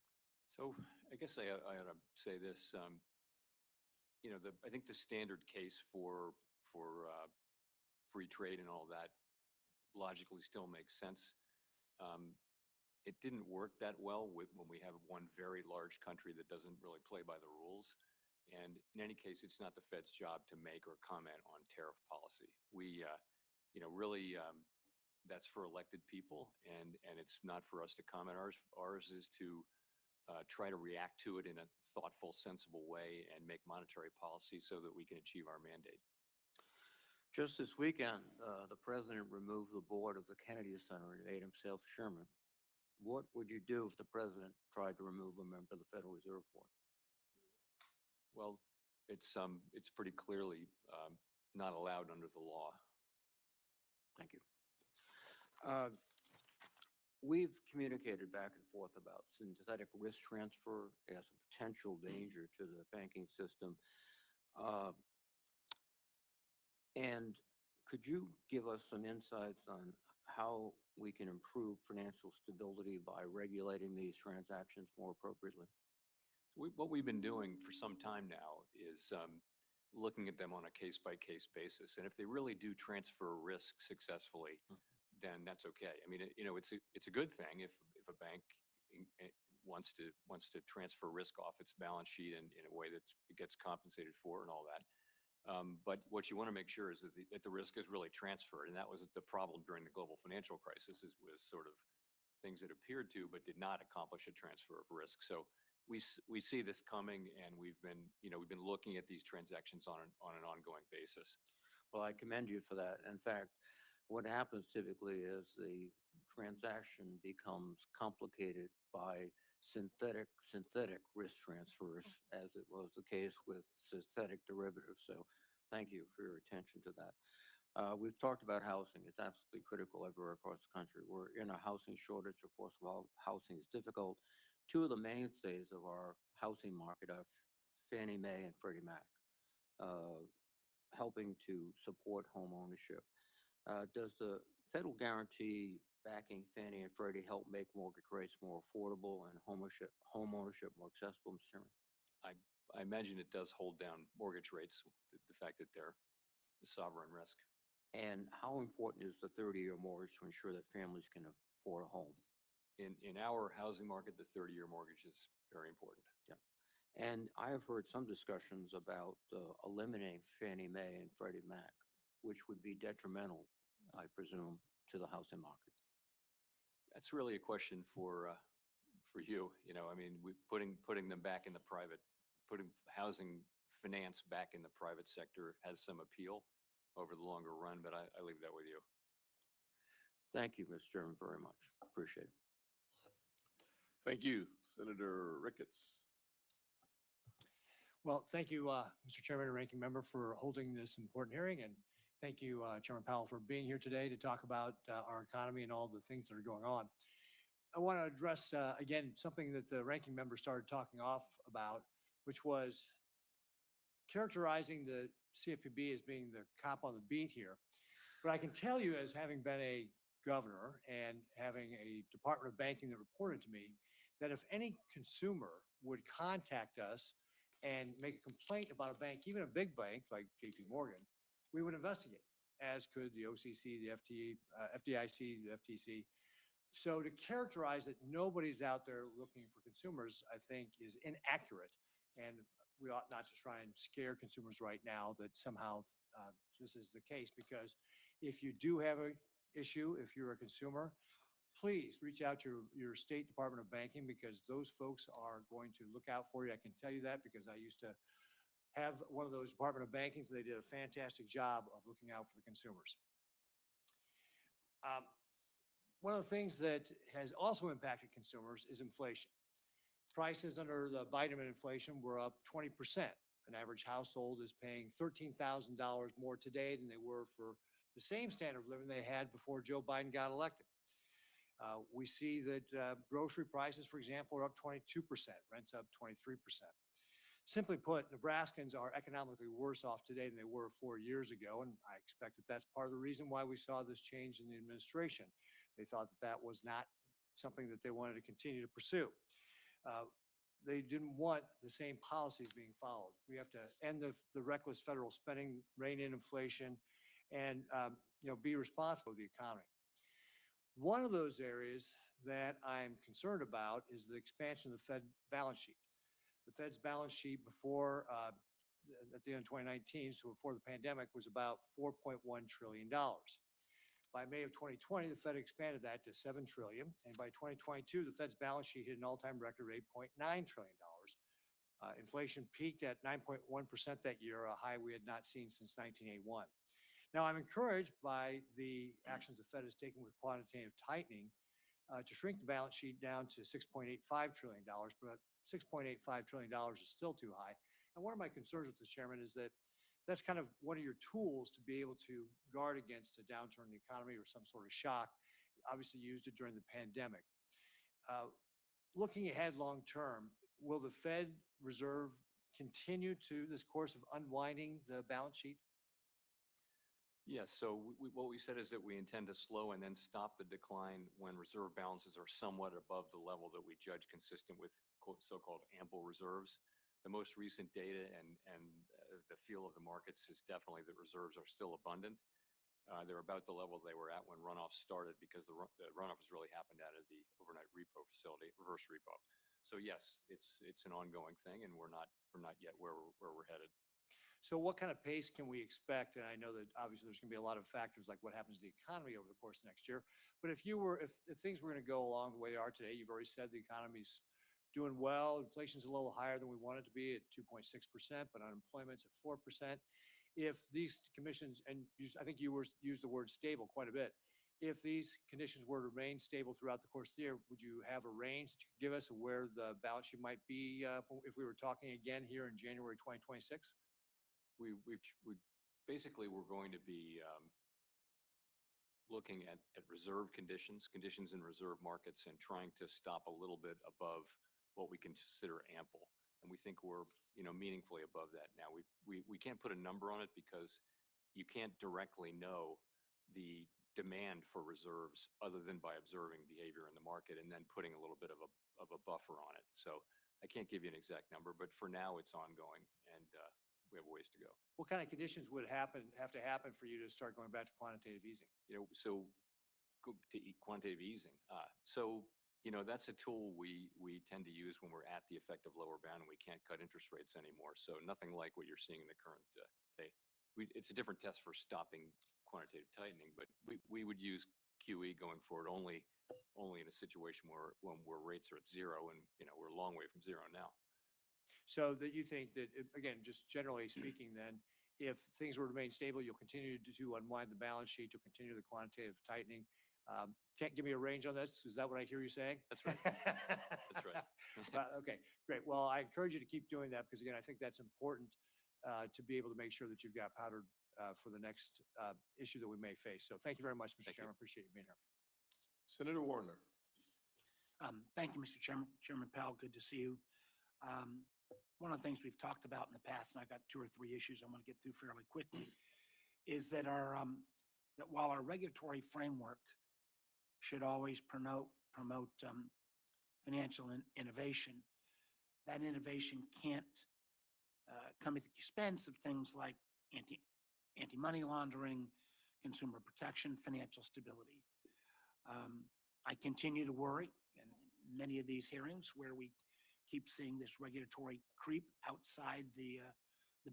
So I guess I ought to say this, I think the standard case for free trade and all that logically still makes sense. It didn't work that well when we have one very large country that doesn't really play by the rules. And in any case, it's not the Fed's job to make or comment on tariff policy. Really, that's for elected people, and it's not for us to comment. Ours is to try to react to it in a thoughtful, sensible way and make monetary policy so that we can achieve our mandate. Just this weekend, the president removed the board of the Kennedy Center and made himself chairman. What would you do if the president tried to remove a member of the Federal Reserve Board? Well, it's pretty clearly not allowed under the law. Thank you. We've communicated back and forth about synthetic risk transfer as a potential danger to the banking system. And could you give us some insights on how we can improve financial stability by regulating these transactions more appropriately? What we've been doing for some time now is looking at them on a case-by-case basis. And if they really do transfer risk successfully, then that's okay. I mean, it's a good thing if a bank wants to transfer risk off its balance sheet in a way that it gets compensated for and all that. But what you want to make sure is that the risk is really transferred. And that was the problem during the global financial crisis, was sort of things that appeared to but did not accomplish a transfer of risk. So we see this coming, and we've been looking at these transactions on an ongoing basis. Well, I commend you for that. In fact, what happens typically is the transaction becomes complicated by synthetic risk transfers, as it was the case with synthetic derivatives. So thank you for your attention to that. We've talked about housing. It's absolutely critical everywhere across the country. We're in a housing shortage. Of course, while housing is difficult, two of the mainstays of our housing market are Fannie Mae and Freddie Mac, helping to support home ownership. Does the federal guarantee backing Fannie and Freddie help make mortgage rates more affordable and home ownership more accessible, Mr. Chairman? I imagine it does hold down mortgage rates, the fact that they're the sovereign risk. And how important is the 30-year mortgage to ensure that families can afford a home? In our housing market, the 30-year mortgage is very important. Yeah. And I have heard some discussions about eliminating Fannie Mae and Freddie Mac, which would be detrimental, I presume, to the housing market. That's really a question for you. I mean, putting them back in the private, putting housing finance back in the private sector has some appeal over the longer run, but I leave that with you. Thank you, Mr. Chairman, very much. Appreciate it. Thank you, Senator Ricketts. Well, thank you, Mr. Chairman and Ranking Member, for holding this important hearing. And thank you, Chairman Powell, for being here today to talk about our economy and all the things that are going on. I want to address, again, something that the Ranking Member started talking off about, which was characterizing the CFPB as being the cop on the beat here. But I can tell you, as having been a governor and having a Department of Banking that reported to me, that if any consumer would contact us and make a complaint about a bank, even a big bank like JP Morgan, we would investigate, as could the OCC, the FDIC, the FTC. So to characterize that nobody's out there looking for consumers, I think is inaccurate. And we ought not to try and scare consumers right now that somehow this is the case, because if you do have an issue, if you're a consumer, please reach out to your State Department of Banking, because those folks are going to look out for you. I can tell you that because I used to have one of those Department of Bankings. They did a fantastic job of looking out for the consumers. One of the things that has also impacted consumers is inflation. Prices under the Biden inflation were up 20%. An average household is paying $13,000 more today than they were for the same standard of living they had before Joe Biden got elected. We see that grocery prices, for example, are up 22%, rents up 23%. Simply put, Nebraskans are economically worse off today than they were 4 years ago, and I expect that that's part of the reason why we saw this change in the administration. They thought that that was not something that they wanted to continue to pursue. They didn't want the same policies being followed. We have to end the reckless federal spending, rein in inflation, and be responsible with the economy. One of those areas that I'm concerned about is the expansion of the Fed balance sheet. The Fed's balance sheet before, at the end of 2019, so before the pandemic, was about $4.1 trillion. By May of 2020, the Fed expanded that to $7 trillion. And by 2022, the Fed's balance sheet hit an all-time record $8.9 trillion. Inflation peaked at 9.1% that year, a high we had not seen since 1981. Now, I'm encouraged by the actions the Fed has taken with quantitative tightening to shrink the balance sheet down to $6.85 trillion, but $6.85 trillion is still too high. And one of my concerns with this, Chairman, is that that's kind of one of your tools to be able to guard against a downturn in the economy or some sort of shock. You obviously used it during the pandemic. Looking ahead long term, will the Fed Reserve continue to this course of unwinding the balance sheet? Yes, so what we said is that we intend to slow and then stop the decline when reserve balances are somewhat above the level that we judge consistent with so-called ample reserves. The most recent data and the feel of the markets is definitely that reserves are still abundant. They're about the level they were at when runoff started, because the runoff has really happened out of the overnight repo facility, reverse repo. So yes, it's an ongoing thing, and we're not yet where we're headed. So what kind of pace can we expect? And I know that obviously there's going to be a lot of factors like what happens to the economy over the course of next year. But if things were going to go along the way they are today, you've already said the economy's doing well. Inflation's a little higher than we want it to be at 2.6%, but unemployment's at 4%. If these commissions, and I think you used the word stable quite a bit, if these conditions were to remain stable throughout the course of the year, would you have a range that you could give us of where the balance sheet might be if we were talking again here in January 2026? We basically, we're going to be looking at reserve conditions in reserve markets, and trying to stop a little bit above what we consider ample. And we think we're meaningfully above that now. We can't put a number on it because you can't directly know the demand for reserves other than by observing behavior in the market and then putting a little bit of a buffer on it. So I can't give you an exact number, but for now it's ongoing, and we have a ways to go. What kind of conditions would have to happen for you to start going back to quantitative easing? So go to quantitative easing. That's a tool we tend to use when we're at the effective lower bound and we can't cut interest rates anymore. So nothing like what you're seeing in the current day. It's a different test for stopping quantitative tightening, but we would use QE going forward only in a situation where rates are at zero, and we're a long way from zero now. So that you think that, again, just generally speaking then, if things were to remain stable, you'll continue to unwind the balance sheet, you'll continue the quantitative tightening. Can't give me a range on this? Is that what I hear you saying? That's right. That's right. Okay, great. Well, I encourage you to keep doing that because, again, I think that's important to be able to make sure that you've got powder for the next issue that we may face. So thank you very much, Mr. Chairman. Appreciate you being here. Senator Warner. Thank you, Mr. Chairman. Chairman Powell, good to see you. One of the things we've talked about in the past, and I got 2 or 3 issues I want to get through fairly quickly, is that that while our regulatory framework should always promote financial innovation, that innovation can't come at the expense of things like anti-money laundering, consumer protection, financial stability. I continue to worry in many of these hearings where we keep seeing this regulatory creep outside the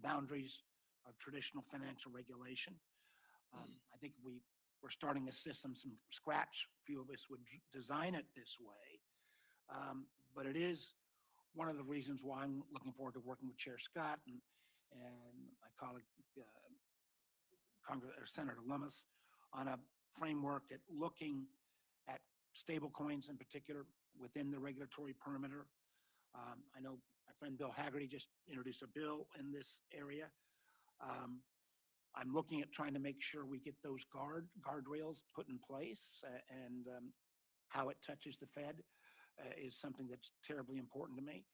boundaries of traditional financial regulation. I think if we're starting a system from scratch, few of us would design it this way. But it is one of the reasons why I'm looking forward to working with Chair Scott and my colleague, Senator Lummis, on a framework at looking at stable coins in particular within the regulatory perimeter. I know my friend Bill Haggerty just introduced a bill in this area. I'm looking at trying to make sure we get those guardrails put in place, and how it touches the Fed is something that's terribly important to me.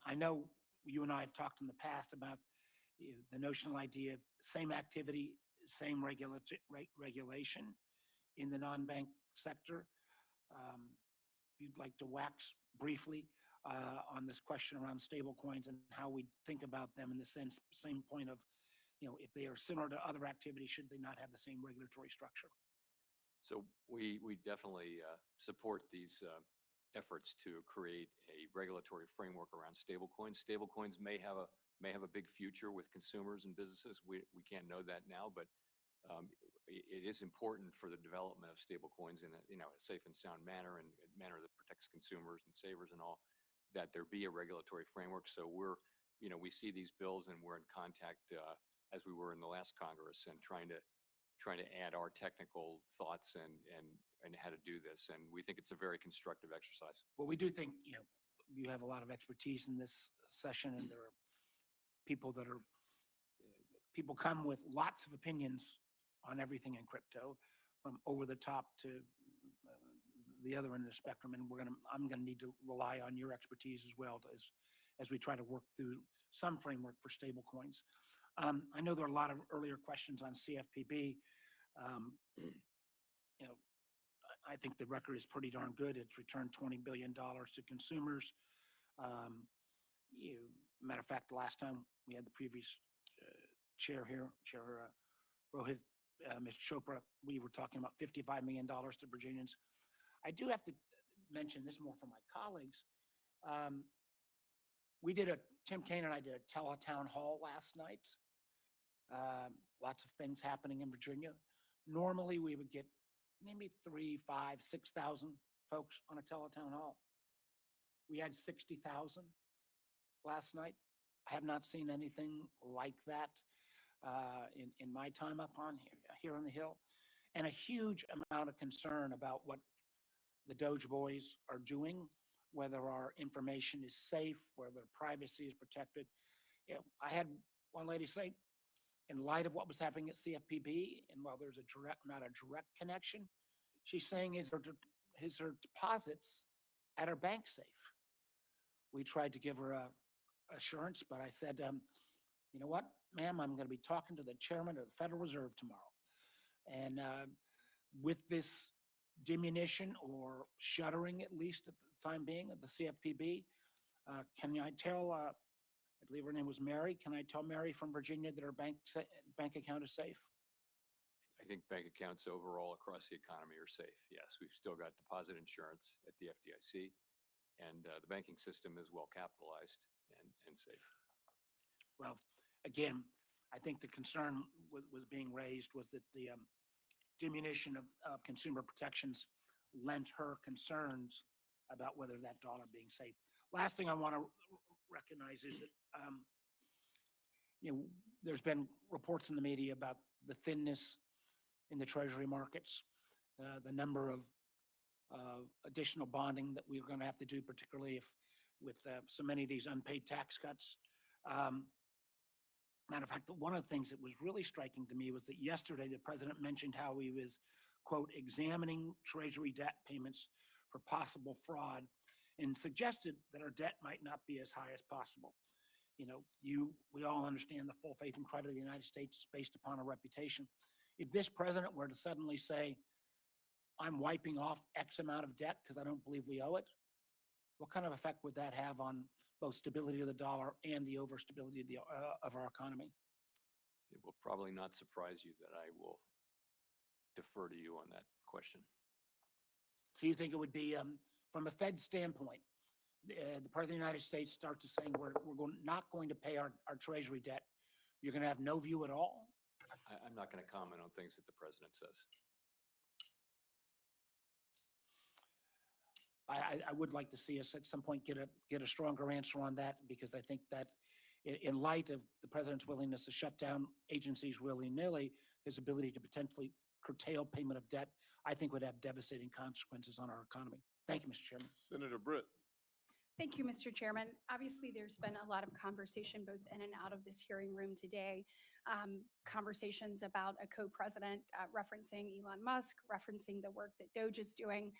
I know you and I have talked in the past about the notional idea of same activity, same regulation in the non-bank sector. If you'd like to wax briefly on this question around stable coins and how we think about them in the same point of, if they are similar to other activities, should they not have the same regulatory structure? So we definitely support these efforts to create a regulatory framework around stablecoins. Stablecoins may have a big future with consumers and businesses. We can't know that now, but it is important for the development of stablecoins in a safe and sound manner, and a manner that protects consumers and savers and all, that there be a regulatory framework. So we see these bills, and we're in contact as we were in the last Congress, and trying to add our technical thoughts and how to do this. And we think it's a very constructive exercise. Well, we do think, you have a lot of expertise in this session, and there are people come with lots of opinions on everything in crypto, from over the top to the other end of the spectrum. And I'm gonna need to rely on your expertise as well as we try to work through some framework for stable coins. I know there are a lot of earlier questions on CFPB. I think the record is pretty darn good. It's returned $20 billion to consumers. Matter of fact, the last time we had the previous chair here, Chair Rohit, Mr. Chopra, we were talking about $55 million to Virginians. I do have to mention this more for my colleagues. Tim Kaine and I did a teletown hall last night. Lots of things happening in Virginia. Normally, we would get maybe 3,000, 5,000, 6,000 folks on a teletown hall. We had 60,000 last night. I have not seen anything like that in my time up on here on the Hill, and a huge amount of concern about what the Doge boys are doing, whether our information is safe, whether privacy is protected. I had one lady say, in light of what was happening at CFPB, and while there's not a direct connection, she's saying, is her deposits at her bank safe? We tried to give her assurance, but I said, you know what, ma'am, I'm going to be talking to the chairman of the Federal Reserve tomorrow. And with this diminution or shuttering, at least at the time being, of the CFPB, can I tell, I believe her name was Mary, can I tell Mary from Virginia that her bank account is safe? I think bank accounts overall across the economy are safe. Yes, we've still got deposit insurance at the FDIC, and the banking system is well capitalized and safe. Well, again, I think the concern was being raised was that the diminution of consumer protections lent her concerns about whether that dollar being safe. Last thing I want to recognize is that there's been reports in the media about the thinness in the treasury markets, the number of additional bonding that we're going to have to do, particularly if with so many of these unpaid tax cuts. Matter of fact, one of the things that was really striking to me was that yesterday the president mentioned how he was, quote, examining treasury debt payments for possible fraud, and suggested that our debt might not be as high as possible. We all understand the full faith and credit of the United States is based upon a reputation. If this president were to suddenly say, I'm wiping off X amount of debt because I don't believe we owe it, what kind of effect would that have on both stability of the dollar and the overstability of our economy? It will probably not surprise you that I will defer to you on that question. So you think it would be, from a Fed standpoint, the President of the United States starts to saying we're not going to pay our treasury debt, you're going to have no view at all? I'm not going to comment on things that the president says. I would like to see us at some point get a stronger answer on that, because I think that in light of the president's willingness to shut down agencies willy-nilly, his ability to potentially curtail payment of debt, I think would have devastating consequences on our economy. Thank you, Mr. Chairman. Senator Britt. Thank you, Mr. Chairman. Obviously, there's been a lot of conversation both in and out of this hearing room today. Conversations about a co-president referencing Elon Musk, referencing the work that Doge is doing.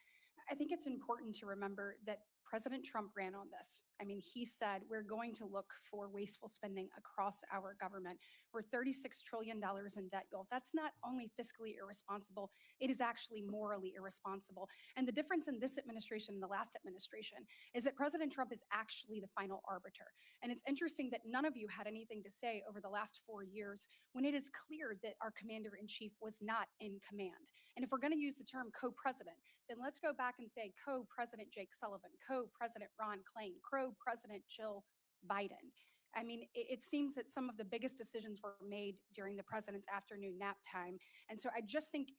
I think it's important to remember that President Trump ran on this. I mean, he said, we're going to look for wasteful spending across our government. We're $36 trillion in debt, y'all. That's not only fiscally irresponsible, it is actually morally irresponsible. And the difference in this administration and the last administration is that President Trump is actually the final arbiter. And it's interesting that none of you had anything to say over the last 4 years when it is clear that our commander-in-chief was not in command. And if we're going to use the term co-president, then let's go back and say co-president Jake Sullivan, co-president Ron Klain, co-president Jill Biden. I mean, it seems that some of the biggest decisions were made during the president's afternoon nap time. And so I just think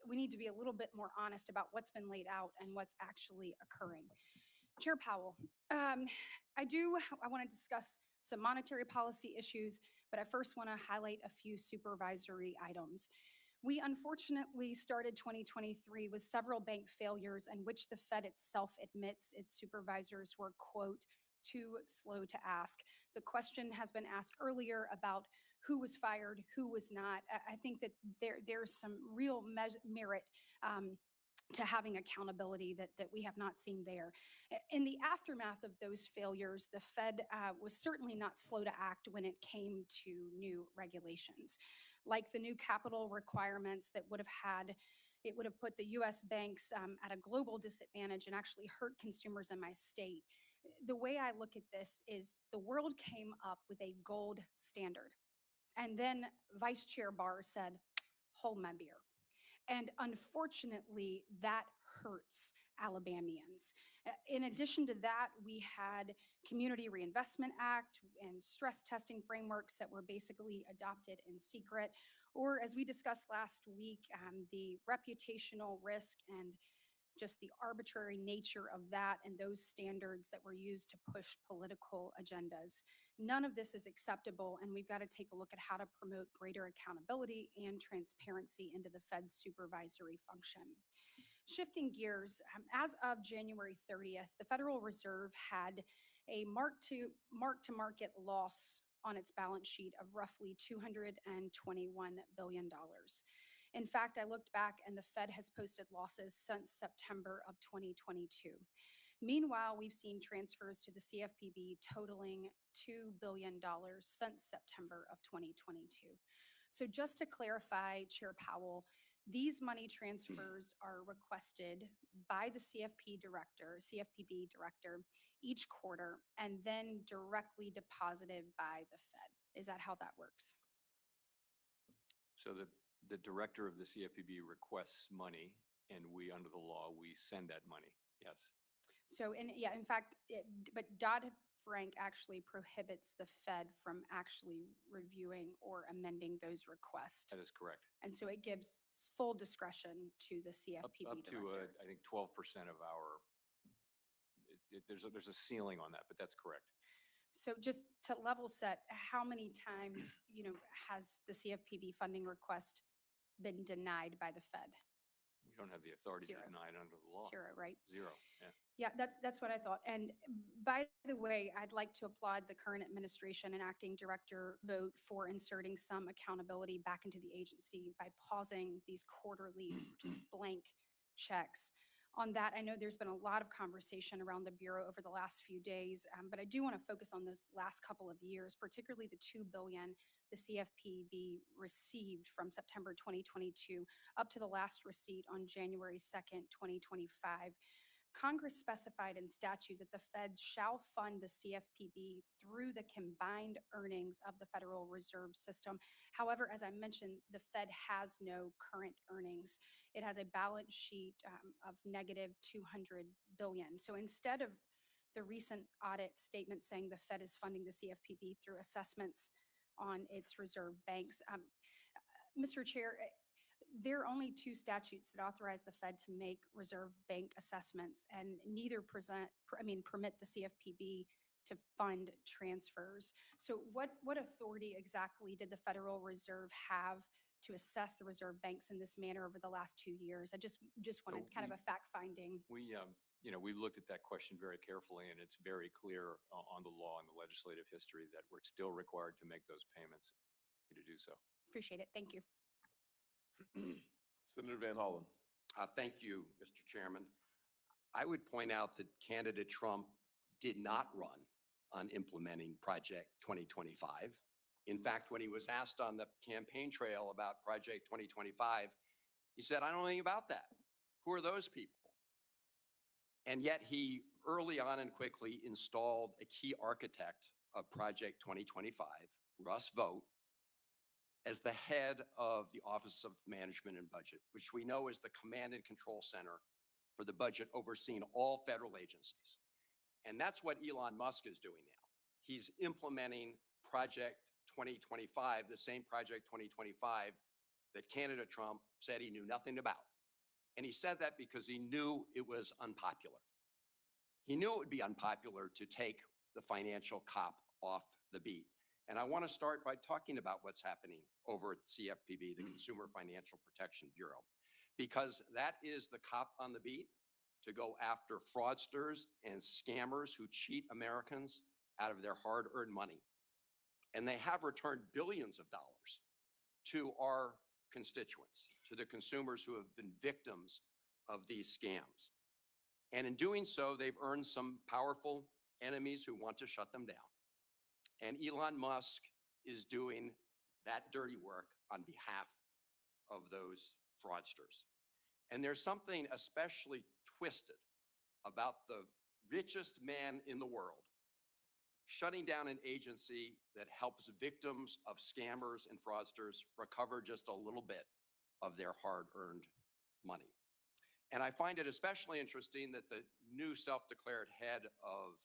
we need to be a little bit more honest about what's been laid out and what's actually occurring. Chair Powell, I want to discuss some monetary policy issues, but I first want to highlight a few supervisory items. We unfortunately started 2023 with several bank failures in which the Fed itself admits its supervisors were, quote, too slow to ask. The question has been asked earlier about who was fired, who was not. I think that there's some real merit to having accountability that we have not seen there. In the aftermath of those failures, the Fed was certainly not slow to act when it came to new regulations, like the new capital requirements that would have put the US banks at a global disadvantage and actually hurt consumers in my state. The way I look at this is the world came up with a gold standard. And then Vice Chair Barr said, hold my beer. And unfortunately, that hurts Alabamians. In addition to that, we had Community Reinvestment Act and stress testing frameworks that were basically adopted in secret, or as we discussed last week, the reputational risk and just the arbitrary nature of that and those standards that were used to push political agendas. None of this is acceptable, and we've got to take a look at how to promote greater accountability and transparency into the Fed's supervisory function. Shifting gears, as of January 30th, the Federal Reserve had a mark-to-market loss on its balance sheet of roughly $221 billion. In fact, I looked back and the Fed has posted losses since September of 2022. Meanwhile, we've seen transfers to the CFPB totaling $2 billion since September of 2022. So just to clarify, Chair Powell, these money transfers are requested by the CFPB director each quarter and then directly deposited by the Fed. Is that how that works? So the director of the CFPB requests money, and we, under the law, we send that money. Yes. So, in fact, but Dodd-Frank actually prohibits the Fed from actually reviewing or amending those requests. That is correct. And so it gives full discretion to the CFPB Up to, director. I think, 12% of our, there's a ceiling on that, but that's correct. So just to level set, how many times, has the CFPB funding request been denied by the Fed? We don't have the authority Zero. to deny it under the law. Zero, right? Zero, yeah. Yeah, that's what I thought. And by the way, I'd like to applaud the current administration and acting director vote for inserting some accountability back into the agency by pausing these quarterly just blank checks. On that, I know there's been a lot of conversation around the Bureau over the last few days, but I do want to focus on those last couple of years, particularly the $2 billion the CFPB received from September 2022 up to the last receipt on January 2nd, 2025. Congress specified in statute that the Fed shall fund the CFPB through the combined earnings of the Federal Reserve System. However, as I mentioned, the Fed has no current earnings. It has a balance sheet of negative $200 billion. So instead of the recent audit statement saying the Fed is funding the CFPB through assessments on its reserve banks, Mr. Chair, there are only two statutes that authorize the Fed to make reserve bank assessments, and neither permit the CFPB to fund transfers. So what authority exactly did the Federal Reserve have to assess the reserve banks in this manner over the last 2 years? I just wanted kind of a fact finding. We looked at that question very carefully, and it's very clear on the law and the legislative history that we're still required to make those payments to do so. Appreciate it. Thank you. Senator Van Hollen. Thank you, Mr. Chairman. I would point out that candidate Trump did not run on implementing Project 2025. In fact, when he was asked on the campaign trail about Project 2025, he said, I don't know anything about that. Who are those people? And yet he early on and quickly installed a key architect of Project 2025, Russ Vought, as the head of the Office of Management and Budget, which we know is the command and control center for the budget overseeing all federal agencies. And that's what Elon Musk is doing now. He's implementing Project 2025, the same Project 2025 that candidate Trump said he knew nothing about. And he said that because he knew it was unpopular. He knew it would be unpopular to take the financial cop off the beat. And I want to start by talking about what's happening over at CFPB, the Consumer Financial Protection Bureau, because that is the cop on the beat to go after fraudsters and scammers who cheat Americans out of their hard-earned money. And they have returned billions of dollars to our constituents, to the consumers who have been victims of these scams. And in doing so, they've earned some powerful enemies who want to shut them down. And Elon Musk is doing that dirty work on behalf of those fraudsters. And there's something especially twisted about the richest man in the world shutting down an agency that helps victims of scammers and fraudsters recover just a little bit of their hard-earned money. And I find it especially interesting that the new self-declared head of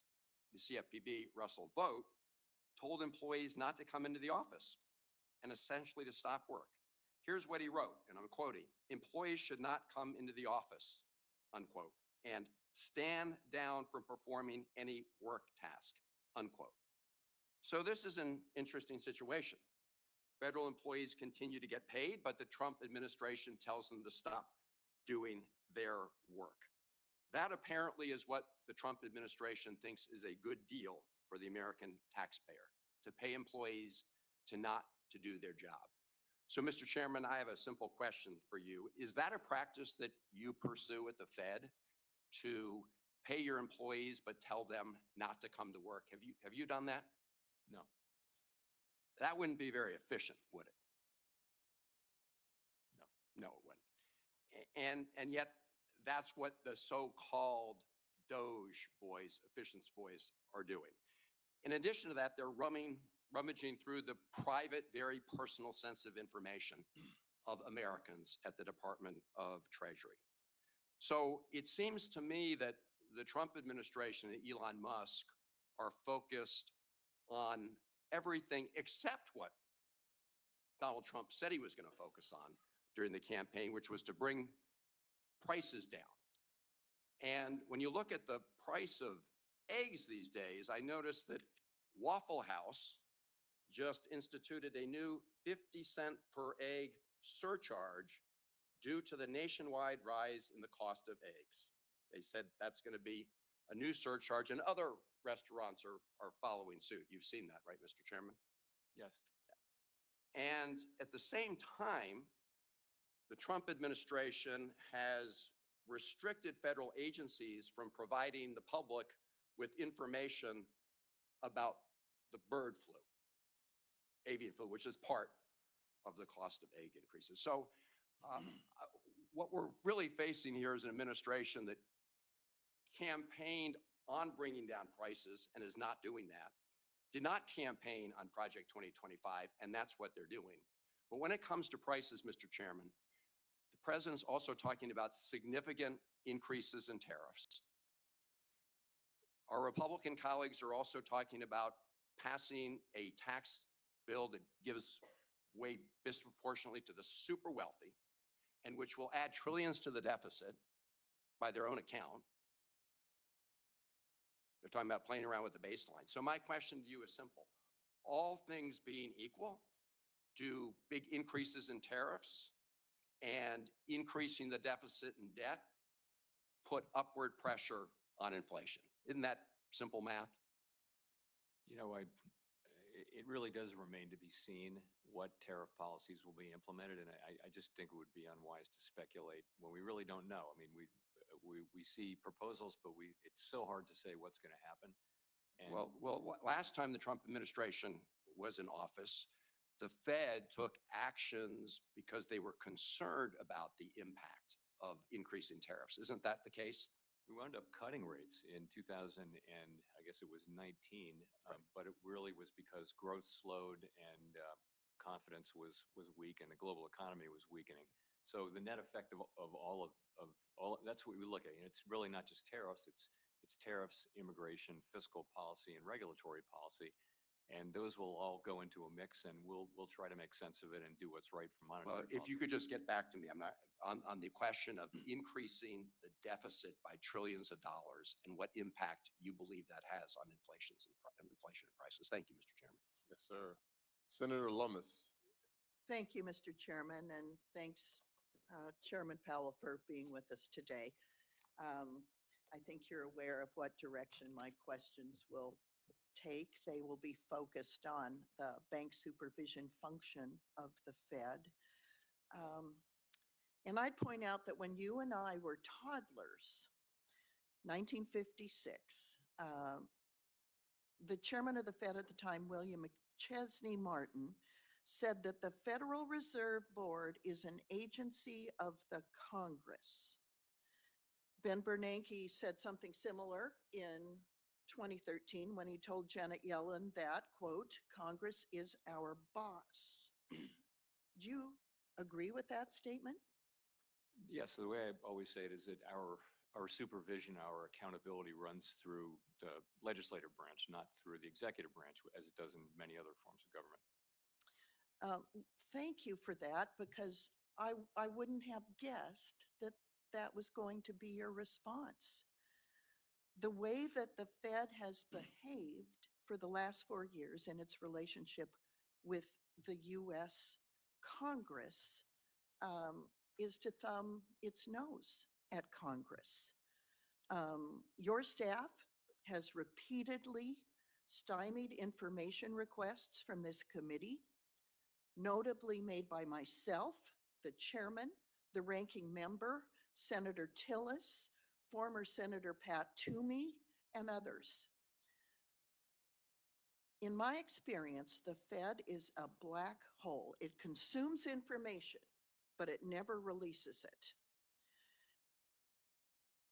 the CFPB, Russell Vought, told employees not to come into the office and essentially to stop work. Here's what he wrote, and I'm quoting, "Employees should not come into the office," unquote, and stand down from performing any work task, unquote. So this is an interesting situation. Federal employees continue to get paid, but the Trump administration tells them to stop doing their work. That apparently is what the Trump administration thinks is a good deal for the American taxpayer, to pay employees to not to do their job. So, Mr. Chairman, I have a simple question for you. Is that a practice that you pursue at the Fed, to pay your employees but tell them not to come to work? Have you done that? No. That wouldn't be very efficient, would it? No, it wouldn't. And yet that's what the so-called Doge boys, efficiency boys, are doing. In addition to that, they're rummaging through the private, very personal, sensitive information of Americans at the Department of Treasury. So it seems to me that the Trump administration and Elon Musk are focused on everything except what Donald Trump said he was going to focus on during the campaign, which was to bring prices down. And when you look at the price of eggs these days, I noticed that Waffle House just instituted a new 50-cent per egg surcharge due to the nationwide rise in the cost of eggs. They said that's going to be a new surcharge, and other restaurants are following suit. You've seen that, right, Mr. Chairman? Yes. And at the same time, the Trump administration has restricted federal agencies from providing the public with information about the bird flu, avian flu, which is part of the cost of egg increases. So what we're really facing here is an administration that campaigned on bringing down prices and is not doing that, did not campaign on Project 2025, and that's what they're doing. But when it comes to prices, Mr. Chairman, the president's also talking about significant increases in tariffs. Our Republican colleagues are also talking about passing a tax bill that gives way disproportionately to the super wealthy, and which will add trillions to the deficit by their own account. They're talking about playing around with the baseline. So my question to you is simple. All things being equal, do big increases in tariffs and increasing the deficit and debt put upward pressure on inflation? Isn't that simple math? You know, it really does remain to be seen what tariff policies will be implemented, and I just think it would be unwise to speculate when we really don't know. I mean, we see proposals, but it's so hard to say what's going to happen. And Last time the Trump administration was in office, the Fed took actions because they were concerned about the impact of increasing tariffs. Isn't that the case? we wound up cutting rates in 2000 and I guess it was 19, but it really was because growth slowed and confidence was weak and the global economy was weakening. So the net effect of all that's what we look at. And it's really not just tariffs. It's tariffs, immigration, fiscal policy, and regulatory policy. And those will all go into a mix, and we'll try to make sense of it and do what's right for monetary Well, policy. if you could just get back to me, I'm not on the question of increasing the deficit by trillions of dollars and what impact you believe that has on inflation and prices. Thank you, Mr. Chairman. Yes, sir. Senator Lummis. Thank you, Mr. Chairman, and thanks, Chairman Powell, for being with us today. I think you're aware of what direction my questions will take. They will be focused on the bank supervision function of the Fed. And I'd point out that when you and I were toddlers, 1956, the chairman of the Fed at the time, William McChesney Martin, said that the Federal Reserve Board is an agency of the Congress. Ben Bernanke said something similar in 2013 when he told Janet Yellen that, quote, Congress is our boss. Do you agree with that statement? Yes, the way I always say it is that our supervision, our accountability runs through the legislative branch, not through the executive branch, as it does in many other forms of government. Thank you for that, because I wouldn't have guessed that that was going to be your response. The way that the Fed has behaved for the last 4 years in its relationship with the U.S. Congress is to thumb its nose at Congress. Your staff has repeatedly stymied information requests from this committee, notably made by myself, the chairman, the ranking member, Senator Tillis, former Senator Pat Toomey, and others. In my experience, the Fed is a black hole. It consumes information, but it never releases it.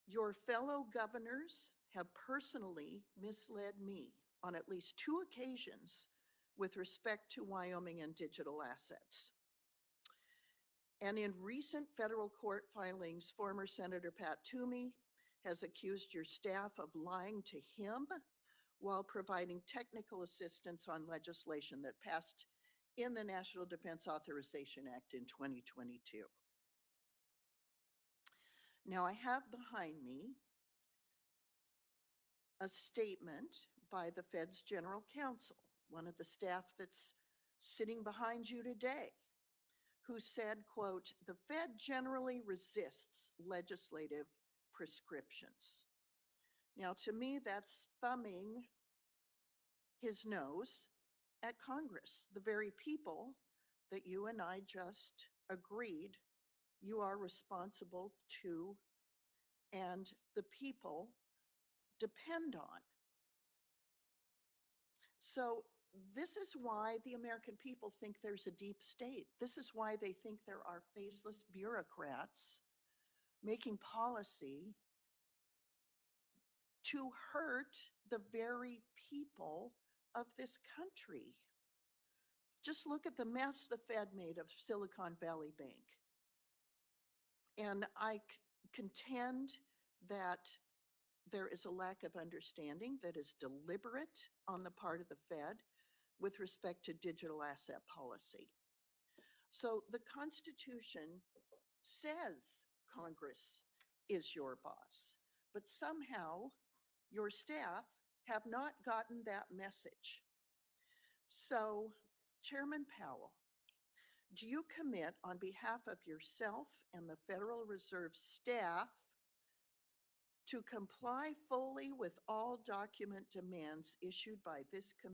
Your fellow governors have personally misled me on at least 2 occasions with respect to Wyoming and digital assets. And in recent federal court filings, former Senator Pat Toomey has accused your staff of lying to him while providing technical assistance on legislation that passed in the National Defense Authorization Act in 2022. Now, I have behind me a statement by the Fed's General Counsel, one of the staff that's sitting behind you today, who said, quote, the Fed generally resists legislative prescriptions. Now, to me, that's thumbing his nose at Congress, the very people that you and I just agreed you are responsible to and the people depend on. So this is why the American people think there's a deep state. This is why they think there are faceless bureaucrats making policy to hurt the very people of this country. Just look at the mess the Fed made of Silicon Valley Bank. And I contend that there is a lack of understanding that is deliberate on the part of the Fed with respect to digital asset policy. So the Constitution says Congress is your boss, but somehow your staff have not gotten that message. So, Chairman Powell, do you commit on behalf of yourself and the Federal Reserve staff to comply fully with all document demands issued by this committee